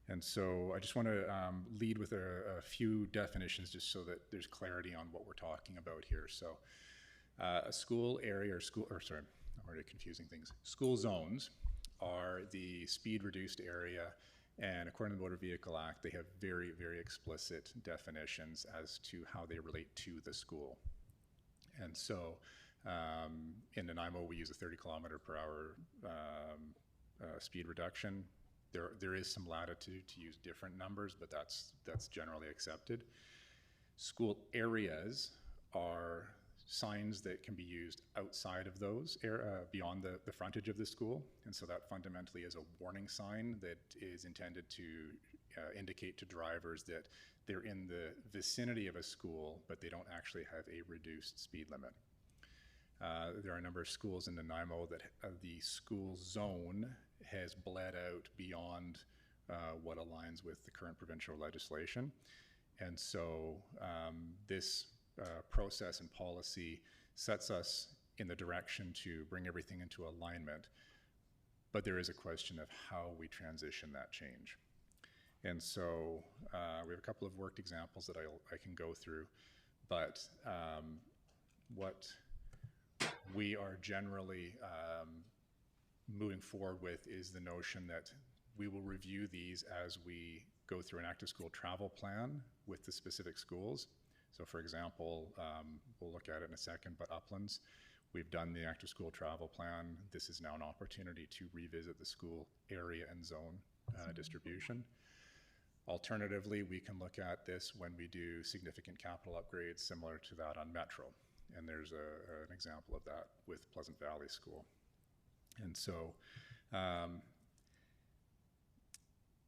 And so I just want to lead with a few definitions just so that there's clarity on what we're talking about here. So a school area I'm already confusing things. School zones are the speed reduced area, and according to the Motor Vehicle Act, they have very, very explicit definitions as to how they relate to the school. And so in Nanaimo, we use a 30 kilometer per hour speed reduction. There is some latitude to use different numbers, but that's generally accepted. School areas are signs that can be used outside of those, beyond the frontage of the school. And so that fundamentally is a warning sign that is intended to indicate to drivers that they're in the vicinity of a school, but they don't actually have a reduced speed limit. There are a number of schools in Nanaimo that the school zone has bled out beyond what aligns with the current provincial legislation. And so this process and policy sets us in the direction to bring everything into alignment. but there is a question of how we transition that change. And so we have a couple of worked examples that I can go through, but what we are generally moving forward with is the notion that we will review these as we go through an active school travel plan with the specific schools. So for example, we'll look at it in a second, but Uplands, we've done the active school travel plan. This is now an opportunity to revisit the school area and zone distribution. Alternatively, we can look at this when we do significant capital upgrades similar to that on Metro. And there's an example of that with Pleasant Valley School. And so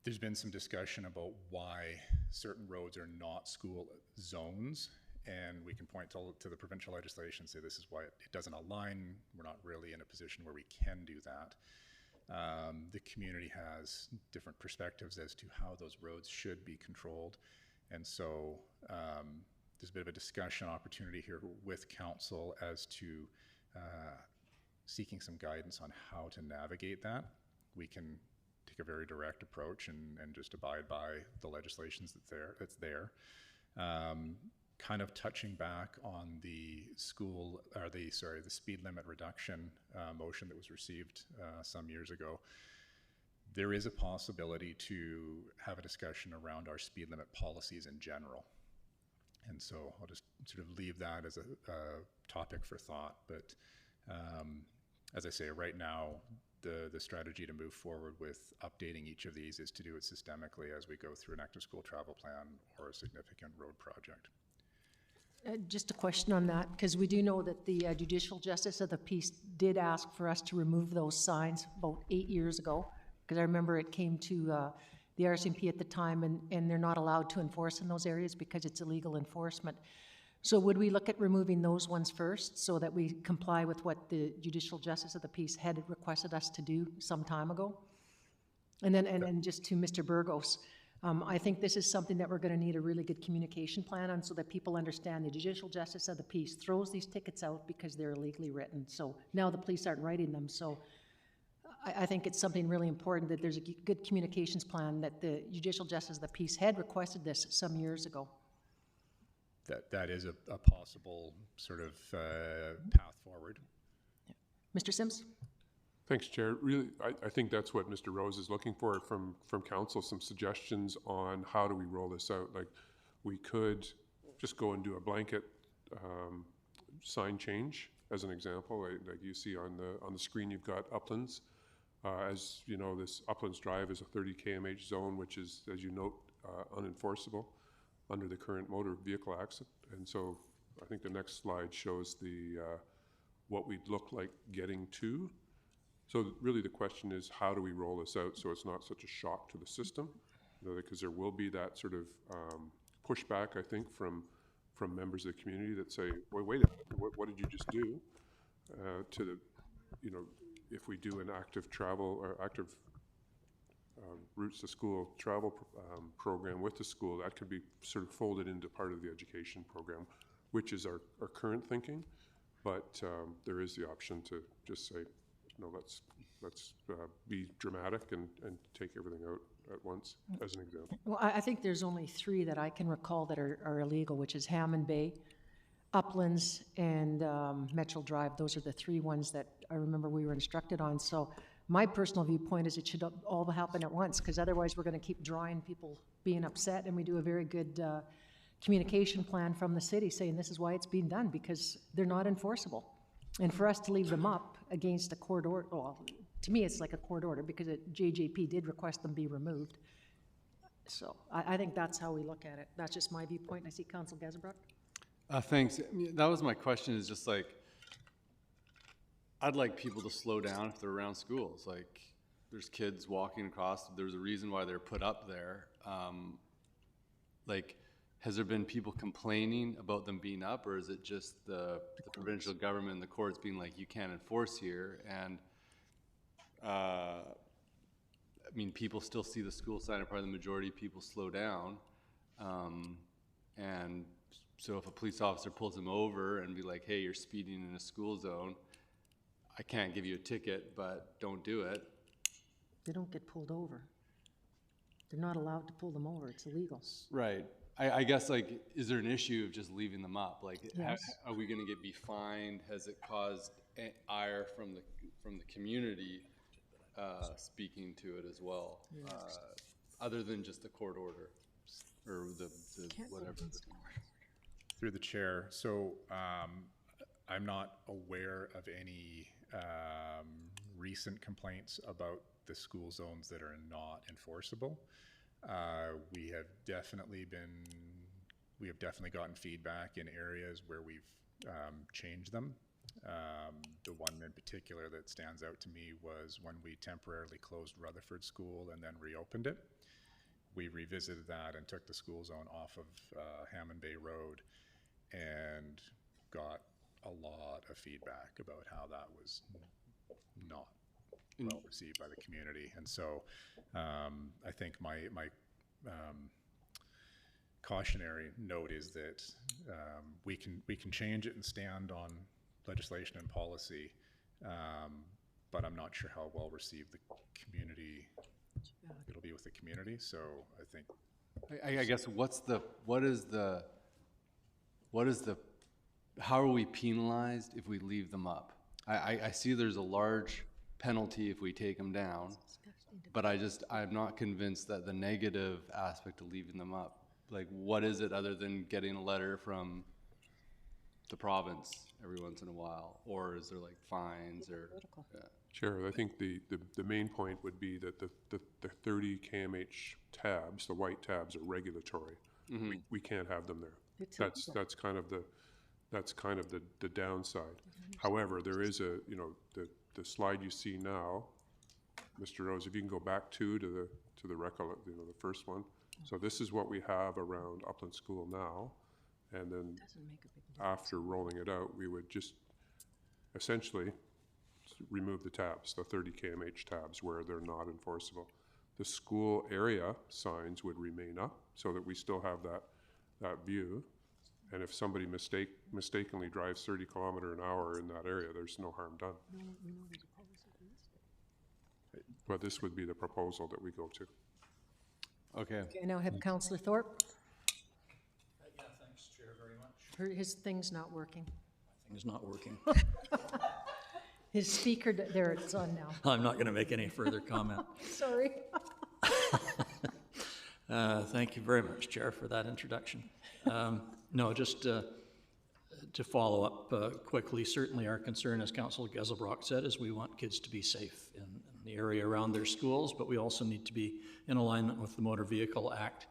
there's been some discussion about why certain roads are not school zones, and we can point to the provincial legislation and say this is why it doesn't align. We're not really in a position where we can do that. The community has different perspectives as to how those roads should be controlled, and so there's a bit of a discussion opportunity here with council as to seeking some guidance on how to navigate that. We can take a very direct approach and just abide by the legislations that's there. Kind of touching back on the the speed limit reduction motion that was received some years ago. There is a possibility to have a discussion around our speed limit policies in general. And so I'll just sort of leave that as a topic for thought. But as I say, right now, the strategy to move forward with updating each of these is to do it systemically as we go through an active school travel plan or a significant road project. Just a question on that, because we do know that the Judicial Justice of the Peace did ask for us to remove those signs about 8 years ago, because I remember it came to the RCMP at the time, and they're not allowed to enforce in those areas because it's illegal enforcement. So would we look at removing those ones first so that we comply with what the Judicial Justice of the Peace had requested us to do some time ago? And then just to Mr. Burgos, I think this is something that we're going to need a really good communication plan on so that people understand the Judicial Justice of the Peace throws these tickets out because they're illegally written. So now the police aren't writing them. So I think it's something really important that there's a good communications plan, that the Judicial Justice of the Peace had requested this some years ago. That is a possible sort of path forward. Yeah. Mr. Sims? Thanks, Chair. Really, I think that's what Mr. Rose is looking for from council, some suggestions on how do we roll this out. Like, we could just go and do a blanket sign change as an example. Like you see on the screen, you've got Uplands. As you know, this Uplands Drive is a 30 km/h zone, which is, as you note, unenforceable under the current Motor Vehicle Act. And so I think the next slide shows the what we'd look like getting to. So really the question is, how do we roll this out so it's not such a shock to the system? You know, because there will be that sort of pushback, I think, from members of the community that say, wait a minute, what did you just do? To the, you know, if we do an active travel or active routes to school travel program with the school, that could be sort of folded into part of the education program, which is our current thinking. But there is the option to just say, no, let's be dramatic and take everything out at once, as an example. Well, I think there's only 3 that I can recall that are illegal, which is Hammond Bay, Uplands, and Metro Drive. Those are the 3 ones that I remember we were instructed on. So my personal viewpoint is it should all happen at once, because otherwise we're going to keep drawing people being upset, and we do a very good communication plan from the city saying this is why it's being done, because they're not enforceable. And for us to leave them up against a court order, well, to me it's like a court order, because JJP did request them be removed. So I think that's how we look at it. That's just my viewpoint. I see Council Geselbrecht. Thanks. That was my question, is just like, I'd like people to slow down if they're around schools. Like, there's kids walking across, there's a reason why they're put up there. Like, has there been people complaining about them being up, or is it just the provincial government and the courts being like, you can't enforce here? And I mean, people still see the school sign, and probably the majority of people slow down. And so if a police officer pulls them over and be like, hey, you're speeding in a school zone, I can't give you a ticket, but don't do it. They don't get pulled over. They're not allowed to pull them over. It's illegal. Right. I guess, like, is there an issue of just leaving them up? Like, Yes. are we gonna be fined? Has it caused ire from the community, speaking to it as well? Other than just the court order, or the whatever. Through the chair, so I'm not aware of any recent complaints about the school zones that are not enforceable. We have definitely gotten feedback in areas where we've changed them. The one in particular that stands out to me was when we temporarily closed Rutherford School and then reopened it. We revisited that and took the school zone off of Hammond Bay Road and got a lot of feedback about how that was not well received by the community. And so I think my cautionary note is that we can change it and stand on legislation and policy, but I'm not sure how well received the community it'll be with the community. So I think I guess how are we penalized if we leave them up? I see there's a large penalty if we take them down, but I'm not convinced that the negative aspect of leaving them up, like, what is it other than getting a letter from the province every once in a while, or is there like fines or? Yeah. Chair, I think the main point would be that the 30 kmh tabs, the white tabs, are regulatory. Mm-hmm. We can't have them there. It's That's kind of the downside. However, there is the slide you see now, Mr. Rose, if you can go back to the the first one. So this is what we have around Upland School now, and then after rolling it out, we would just essentially remove the tabs, the 30 kmh tabs where they're not enforceable. The school area signs would remain up so that we still have that view. And if somebody mistakenly drives 30 km/h in that area, there's no harm done. But this would be the proposal that we go to. Okay. Okay, I now have Councillor Thorpe. Yeah, thanks, Chair, very much. His thing's not working. Thing's not working. His speaker, there it's on now. I'm not going to make any further comment. Sorry. Thank you very much, Chair, for that introduction. No, just to follow up quickly, certainly our concern, as Councillor Geselbrock said, is we want kids to be safe in the area around their schools, but we also need to be in alignment with the Motor Vehicle Act.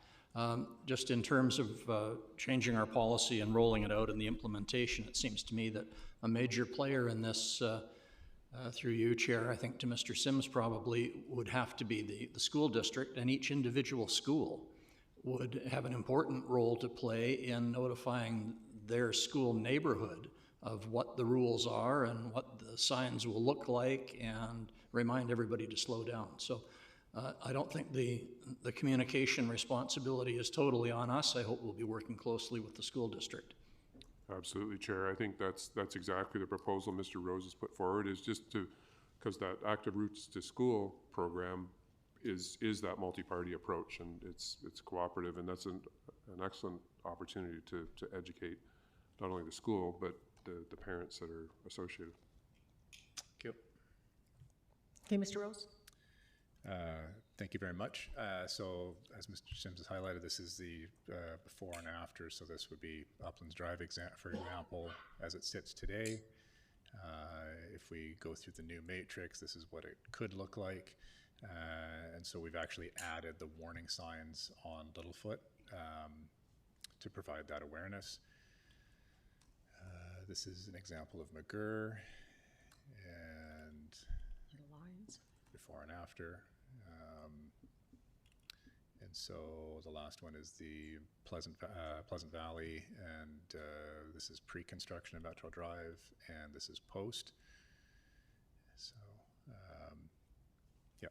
Just in terms of changing our policy and rolling it out and the implementation, it seems to me that a major player in this, through you, Chair, I think to Mr. Sims probably, would have to be the school district, and each individual school would have an important role to play in notifying their school neighborhood of what the rules are and what the signs will look like, and remind everybody to slow down. So I don't think the communication responsibility is totally on us. I hope we'll be working closely with the school district. Absolutely, Chair. I think that's exactly the proposal Mr. Rose has put forward, is just because that Active Routes to School program is that multi-party approach, and it's cooperative, and that's an excellent opportunity to educate not only the school but the parents that are associated. thank you. Okay, Mr. Rose. Thank you very much. So as Mr. Sims has highlighted, this is the before and after. So this would be Uplands Drive, for example, as it sits today. If we go through the new matrix, this is what it could look like. And so we've actually added the warning signs on Littlefoot to provide that awareness. This is an example of McGurr and before and after. And so the last one is the Pleasant Valley, and this is pre-construction of Metro Drive, and this is post. So, yeah.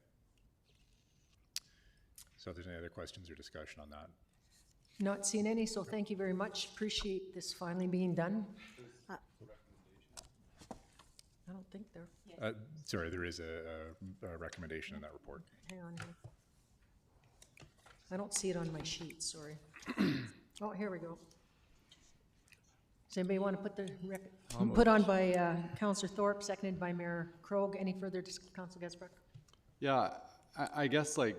So if there's any other questions or discussion on that. Not seen any, so thank you very much. Appreciate this finally being done. don't think there. Sorry, there is a recommendation in that report. Hang on here. I don't see it on my sheet, sorry. Oh, here we go. Does anybody want to put the put on by Councillor Thorpe, seconded by Mayor Krog? Any further, Councillor Gesbrook? Yeah, I guess like,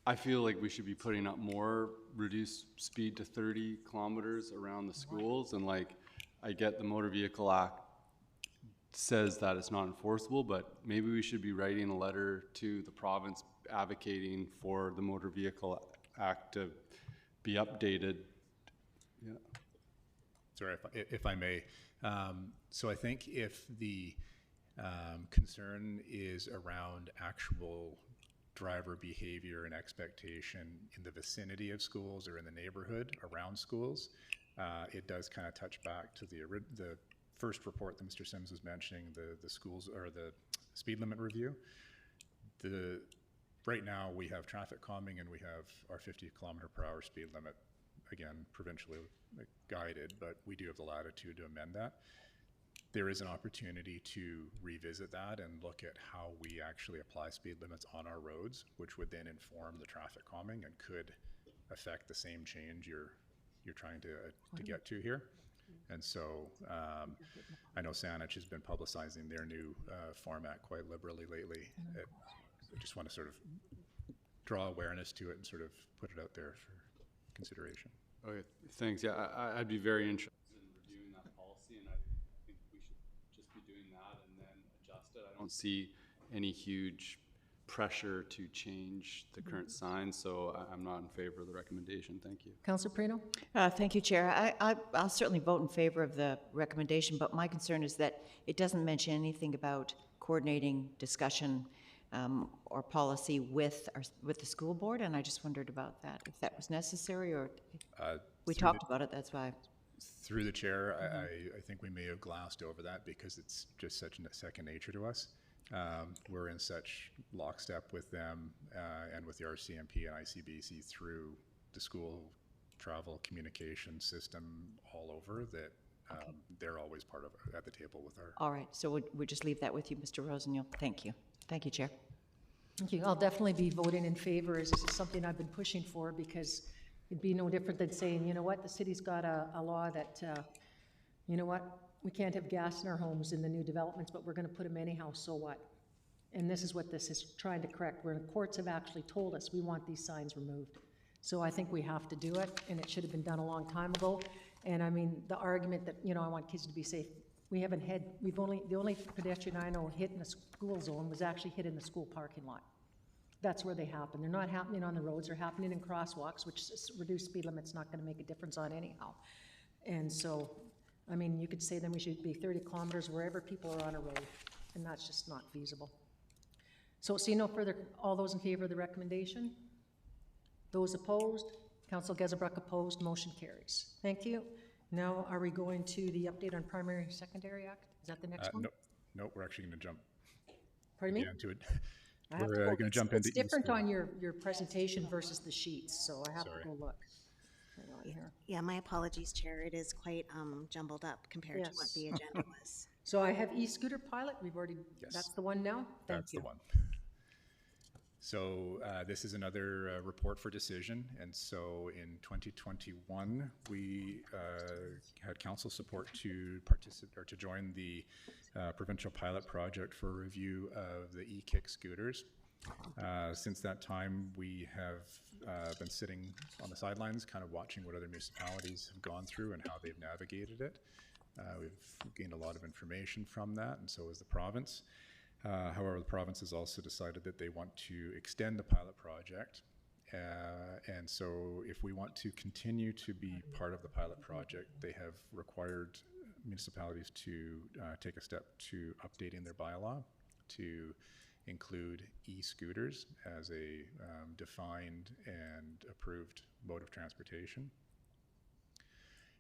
I feel like we should be putting up more reduced speed to 30 kilometers around the schools, and like, I get the Motor Vehicle Act says that it's not enforceable, but maybe we should be writing a letter to the province advocating for the Motor Vehicle Act to be updated. Yeah. Sorry, if I may. So I think if the concern is around actual driver behavior and expectation in the vicinity of schools or in the neighborhood around schools, it does kind of touch back to the first report that Mr. Sims was mentioning, the schools or the speed limit review. Right now we have traffic calming and we have our 50-kilometer-per-hour speed limit, again, provincially guided, but we do have the latitude to amend that. There is an opportunity to revisit that and look at how we actually apply speed limits on our roads, which would then inform the traffic calming and could affect the same change you're trying to get to here. And so I know Saanich has been publicizing their new format quite liberally lately. I just want to sort of draw awareness to it and sort of put it out there for consideration. Okay, thanks. Yeah, I'd be very interested in reviewing that policy, and I think we should just be doing that and then adjust it. I don't see any huge pressure to change the current sign, so I'm not in favor of the recommendation. Thank you. Councillor Perino? Thank you, Chair. I'll certainly vote in favor of the recommendation, but my concern is that it doesn't mention anything about coordinating discussion or policy with the school board, and I just wondered about that, if that was necessary, or we talked about it, that's why. Through the chair, I think we may have glanced over that because it's just such a second nature to us. We're in such lockstep with them and with the RCMP and ICBC through the school travel communication system all over that they're always part of at the table with our. All right, so we'll just leave that with you, Mr. Rosenthal. Thank you. Thank you, Chair. Thank you. I'll definitely be voting in favor, as this is something I've been pushing for, because it'd be no different than saying, you know what, the city's got a law that, you know what, we can't have gas in our homes in the new developments, but we're going to put them anyhow, so what? And this is what this is trying to correct, where the courts have actually told us we want these signs removed. So I think we have to do it, and it should have been done a long time ago. And I mean, the argument that, you know, I want kids to be safe, the only pedestrian I know hit in a school zone was actually hit in the school parking lot. That's where they happen. They're not happening on the roads, they're happening in crosswalks, which reduced speed limit's not gonna make a difference on anyhow. And so, I mean, you could say then we should be 30 kilometers wherever people are on a road, and that's just not feasible. So see no further, all those in favor of the recommendation? Those opposed? Councillor Gesbrook opposed, motion carries. Thank you. Now, are we going to the update on primary secondary act? Is that the next one? No, we're actually going to jump. Pardon me? Into it. We're going to jump it's into different on your presentation versus the sheets, so I have to go look. Hang on here. Yeah, my apologies, Chair. It is quite jumbled up compared to what the agenda was. So I have e-scooter pilot. We've already, that's the one now? That's the one. So this is another report for decision, and so in 2021 we had council support to participate or to join the provincial pilot project for review of the e-kick scooters. Since that time, we have been sitting on the sidelines, kind of watching what other municipalities have gone through and how they've navigated it. We've gained a lot of information from that, and so has the province. However, the province has also decided that they want to extend the pilot project. And so if we want to continue to be part of the pilot project, they have required municipalities to take a step to updating their bylaw to include e-scooters as a defined and approved mode of transportation.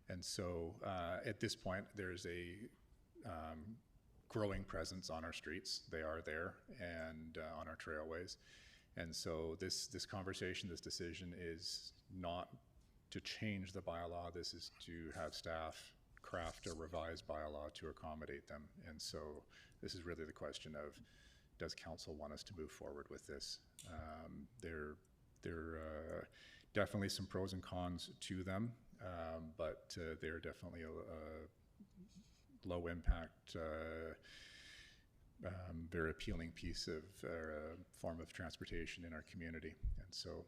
And so at this point, there's a growing presence on our streets. They are there and on our trailways. And so this conversation, this decision is not to change the bylaw. This is to have staff craft a revised bylaw to accommodate them. And so this is really the question of, does council want us to move forward with this? There are definitely some pros and cons to them, but they're definitely a low impact, very appealing piece of form of transportation in our community. And so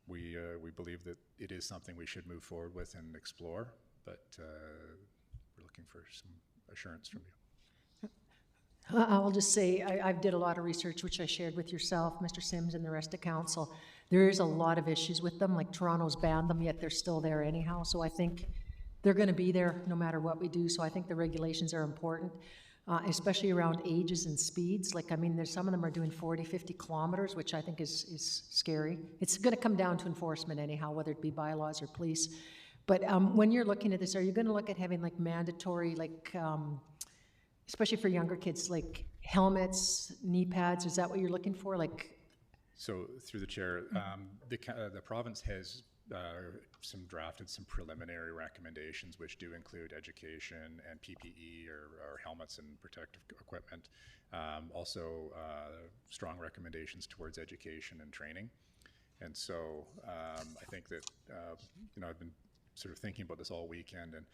we believe that it is something we should move forward with and explore, but we're looking for some assurance from you. I'll just say, I've did a lot of research, which I shared with yourself, Mr. Sims, and the rest of council. There is a lot of issues with them, like Toronto's banned them, yet they're still there anyhow. So I think they're going to be there no matter what we do. So I think the regulations are important, especially around ages and speeds. Like, I mean, there's some of them are doing 40, 50 kilometers, which I think is scary. It's going to come down to enforcement anyhow, whether it be bylaws or police. But when you're looking at this, are you going to look at having like mandatory, like, especially for younger kids, like helmets, knee pads? Is that what you're looking for? Like, so through the chair, the province has drafted some preliminary recommendations, which do include education and PPE or helmets and protective equipment. Also, strong recommendations towards education and training. And so I think that I've been sort of thinking about this all weekend, and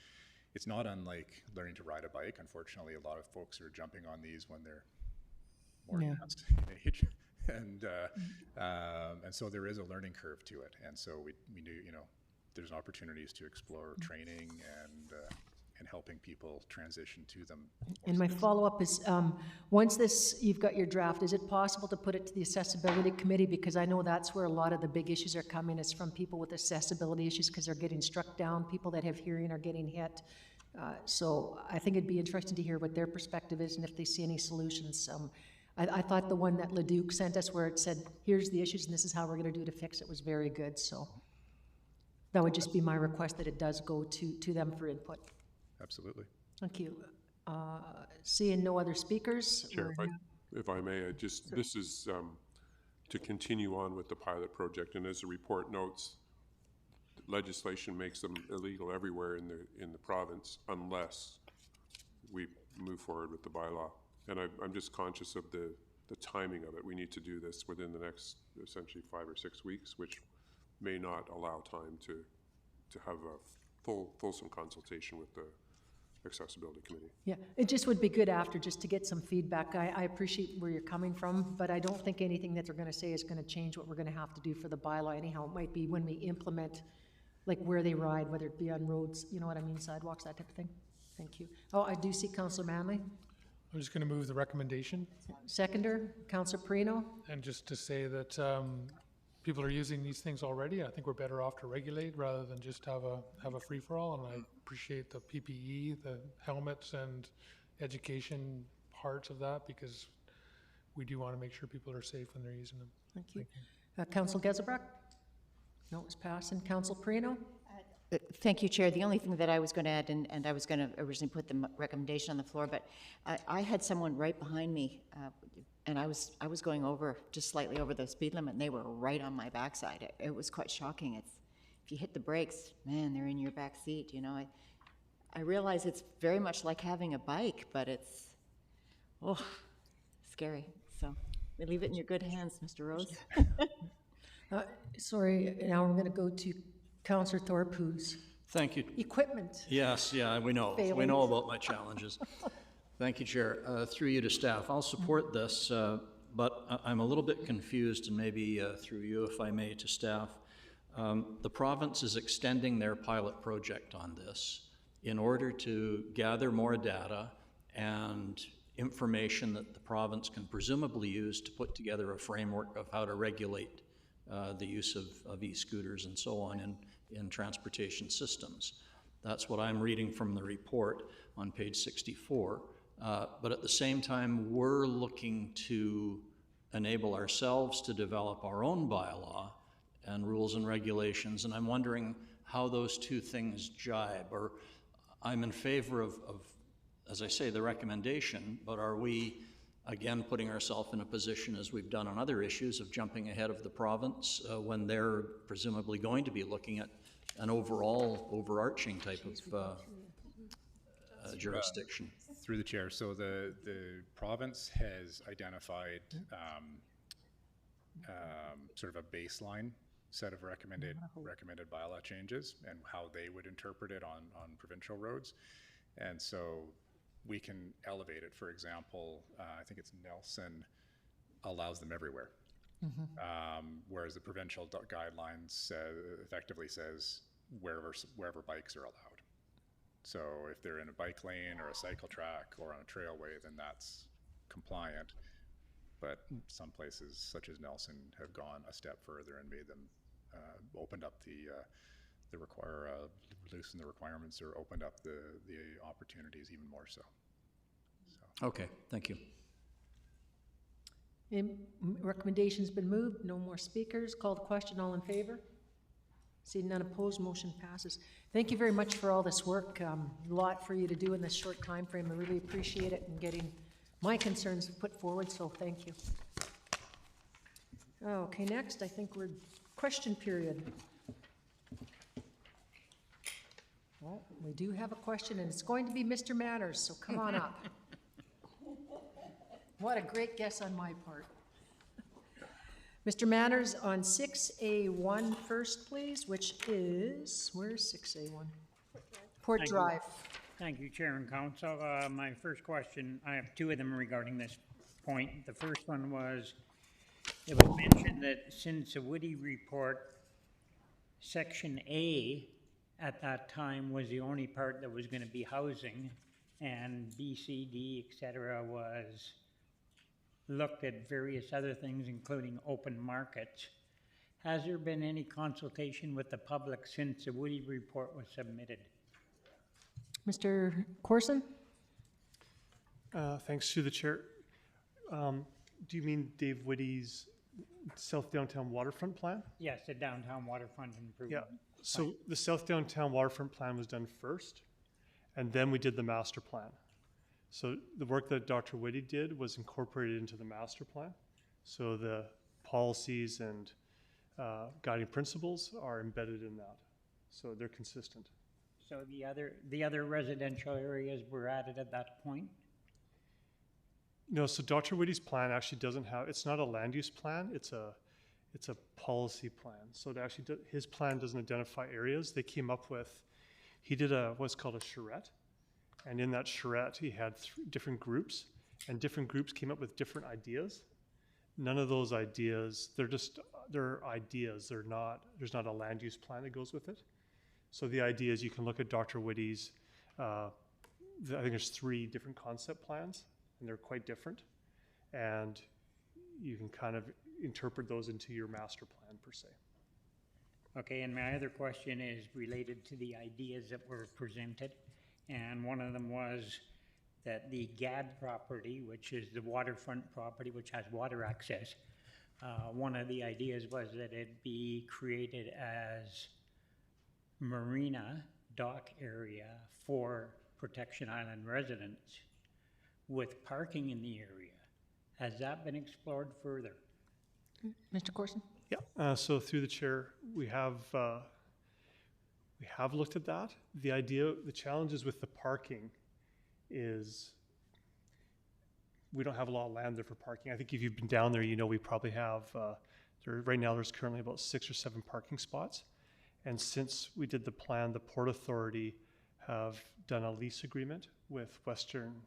it's not unlike learning to ride a bike. Unfortunately, a lot of folks are jumping on these when they're more advanced in age, and so there is a learning curve to it. And so we do, there's opportunities to explore training and helping people transition to them. And my follow-up is, once you've got your draft, is it possible to put it to the accessibility committee? Because I know that's where a lot of the big issues are coming, is from people with accessibility issues, because they're getting struck down. People that have hearing are getting hit. So I think it'd be interesting to hear what their perspective is and if they see any solutions. I thought the one that Leduc sent us, where it said, here's the issues and this is how we're going to do to fix it, was very good. So that would just be my request, that it does go to them for input. Absolutely. Thank you. Seeing no other speakers? Chair, if I may, this is to continue on with the pilot project, and as the report notes, legislation makes them illegal everywhere in the province unless we move forward with the bylaw. And I'm just conscious of the timing of it. We need to do this within the next essentially 5 or 6 weeks, which may not allow time to have a fulsome consultation with the Accessibility Committee. Yeah, it just would be good after, just to get some feedback. I appreciate where you're coming from, but I don't think anything that they're going to say is going to change what we're going to have to do for the bylaw anyhow. It might be when we implement, like where they ride, whether it be on roads, you know what I mean, sidewalks, that type of thing. Thank you. Oh, I do see Councillor Manley. I'm just going to move the recommendation. Seconder, Councillor Perino. And just to say that people are using these things already. I think we're better off to regulate rather than just have a free-for-all. And I appreciate the PPE, the helmets, and education parts of that, because we do want to make sure people are safe when they're using them. Thank you. Council Geselbrecht? No, it's passed. And Council Perino? Thank you, Chair. The only thing that I was going to add, and I was going to originally put the recommendation on the floor, but I had someone right behind me, and I was going over, just slightly over the speed limit, and they were right on my backside. It was quite shocking. If you hit the brakes, man, they're in your back seat. I realize it's very much like having a bike, but it's scary. So we leave it in your good hands, Mr. Rose. Sorry, now we're going to go to Councillor Thorpe, who's Thank you. equipment. Yes, yeah, we know. We know about my challenges. Thank you, Chair. Through you to staff, I'll support this, but I'm a little bit confused, and maybe through you, if I may, to staff. The province is extending their pilot project on this in order to gather more data and information that the province can presumably use to put together a framework of how to regulate the use of e-scooters and so on in transportation systems. That's what I'm reading from the report on page 64. But at the same time, we're looking to enable ourselves to develop our own bylaw and rules and regulations, and I'm wondering how those two things jibe. Or I'm in favor of, as I say, the recommendation, but are we again, putting ourselves in a position, as we've done on other issues, of jumping ahead of the province when they're presumably going to be looking at an overall, overarching type of jurisdiction. Through the chair, so the province has identified sort of a baseline set of recommended bylaw changes and how they would interpret it on provincial roads. And so we can elevate it. For example, I think it's Nelson allows them everywhere. Whereas the provincial guidelines effectively says wherever bikes are allowed. So if they're in a bike lane or a cycle track or on a trailway, then that's compliant. But some places, such as Nelson, have gone a step further and made them opened up loosened the requirements or opened up the opportunities even more so. Okay, thank you. Recommendation's been moved. No more speakers. Call the question. All in favor? Seeing none opposed, motion passes. Thank you very much for all this work. A lot for you to do in this short time frame. I really appreciate it and getting my concerns put forward, so thank you. Okay, next, I think we're question period. Well, we do have a question, and it's going to be Mr. Manners, so come on up. What a great guess on my part. Mr. Manners, on 6A1 first, please, which is, where's 6A1? Port Drive. Thank you, Chair and Council. My first question, I have two of them regarding this point. The first one was, it was mentioned that since the Woody report, Section A at that time was the only part that was going to be housing, and B, C, D, et cetera, was looked at various other things, including open markets. Has there been any consultation with the public since the Woody report was submitted? Mr. Corson? Thanks to the chair. Do you mean Dave Whitty's South Downtown Waterfront Plan? Yes, the downtown waterfront improvement. Yeah, so the South Downtown Waterfront Plan was done first, and then we did the master plan. So the work that Dr. Whitty did was incorporated into the master plan. So the policies and guiding principles are embedded in that. So they're consistent. So the other residential areas were added at that point? No, so Dr. Whitty's plan actually doesn't have, it's not a land use plan, it's a policy plan. So it actually, his plan doesn't identify areas. They came up with, he did what's called a charrette. And in that charrette, he had different groups, and different groups came up with different ideas. None of those ideas, they're ideas. There's not a land use plan that goes with it. So the idea is you can look at Dr. Whitty's, I think there's 3 different concept plans, and they're quite different. And you can kind of interpret those into your master plan per se. Okay, and my other question is related to the ideas that were presented. And one of them was that the GAD property, which is the waterfront property, which has water access, one of the ideas was that it be created as marina dock area for Protection Island residents with parking in the area. Has that been explored further? Mr. Corson? Yeah, so through the chair, we have looked at that. The challenges with the parking is we don't have a lot of land there for parking. I think if you've been down there, you know we probably have, right now there's currently about 6 or 7 parking spots. And since we did the plan, the Port Authority have done a lease agreement with Western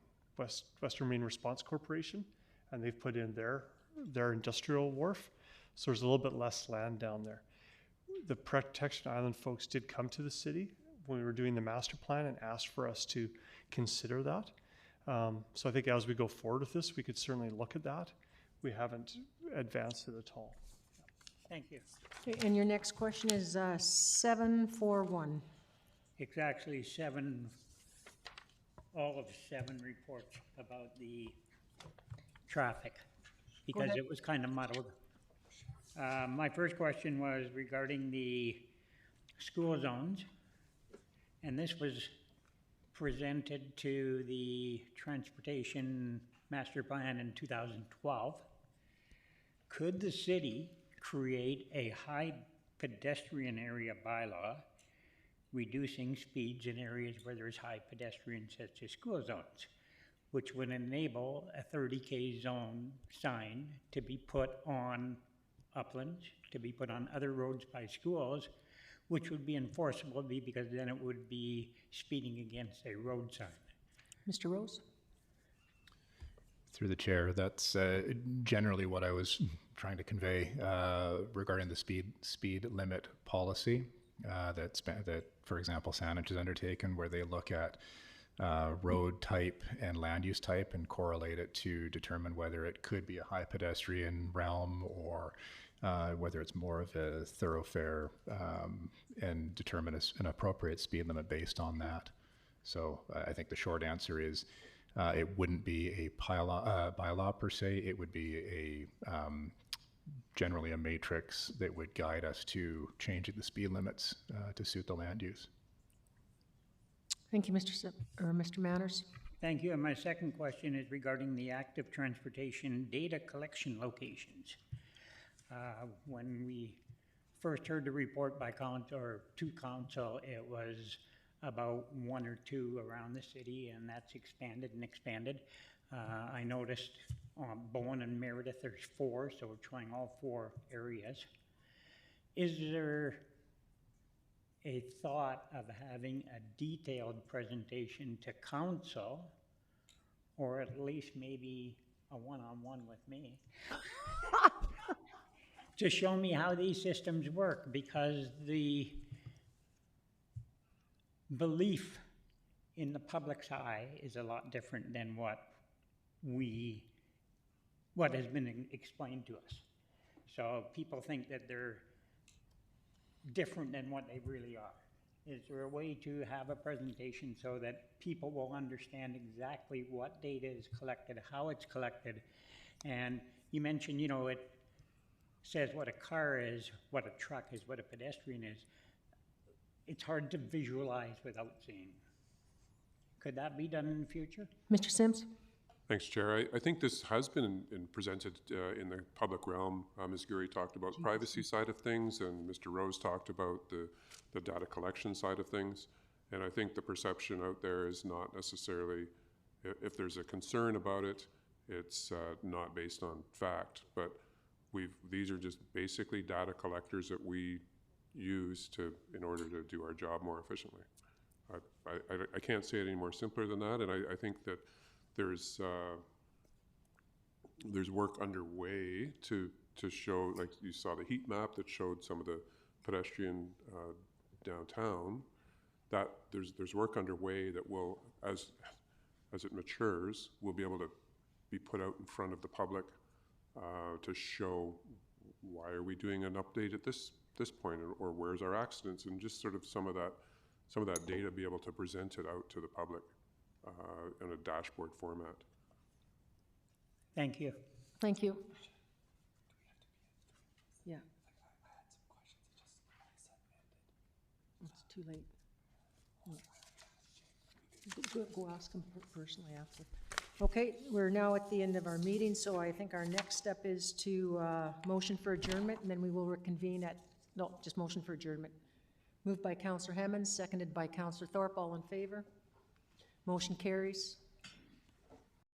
Marine Response Corporation, and they've put in their industrial wharf. So there's a little bit less land down there. The Protection Island folks did come to the city when we were doing the master plan and asked for us to consider that. So I think as we go forward with this, we could certainly look at that. We haven't advanced it at all. Thank you. Okay, and your next question is 741. It's actually all of 7 reports about the traffic, because it was kind of muddled. My first question was regarding the school zones, and this was presented to the Transportation master plan in 2012, could the city create a high pedestrian area bylaw reducing speeds in areas where there's high pedestrian such as school zones, which would enable a 30K zone sign to be put on uplands, to be put on other roads by schools, which would be enforceable because then it would be speeding against a road sign. Mr. Rose? Through the chair, that's generally what I was trying to convey regarding the speed limit policy that, for example, Saanich has undertaken, where they look at road type and land use type and correlate it to determine whether it could be a high pedestrian realm or whether it's more of a thoroughfare and determine an appropriate speed limit based on that. So I think the short answer is it wouldn't be a bylaw per se. It would be generally a matrix that would guide us to changing the speed limits to suit the land use. Thank you, Mr. Manners. Thank you. And my second question is regarding the active transportation data collection locations. When we first heard the report by council or to council, it was about 1 or 2 around the city, and that's expanded and expanded. I noticed on Bowen and Meredith there's 4, so we're trying all 4 areas. Is there a thought of having a detailed presentation to council, or at least maybe a one-on-one with me, to show me how these systems work? Because the belief in the public's eye is a lot different than what has been explained to us. So people think that they're different than what they really are. Is there a way to have a presentation so that people will understand exactly what data is collected, how it's collected? And you mentioned, it says what a car is, what a truck is, what a pedestrian is. It's hard to visualize without seeing. Could that be done in the future? Mr. Sims? Thanks, Chair. I think this has been presented in the public realm. Ms. Gurry talked about the privacy side of things, and Mr. Rose talked about the data collection side of things. And I think the perception out there is not necessarily, if there's a concern about it, it's not based on fact. But these are just basically data collectors that we use in order to do our job more efficiently. I can't say it any more simpler than that, and I think that there's work underway to show, like you saw the heat map that showed some of the pedestrian downtown, that there's work underway that will, as it matures, will be able to be put out in front of the public to show why are we doing an update at this point, or where's our accidents, and just sort of some of that data, be able to present it out to the public in a dashboard format. Thank you. Thank you. Yeah. It's too late. Go ask them personally after. Okay, we're now at the end of our meeting, so I think our next step is to motion for adjournment, and then we will reconvene just motion for adjournment. Moved by Councillor Hammond, seconded by Councillor Thorpe. All in favor? Motion carries.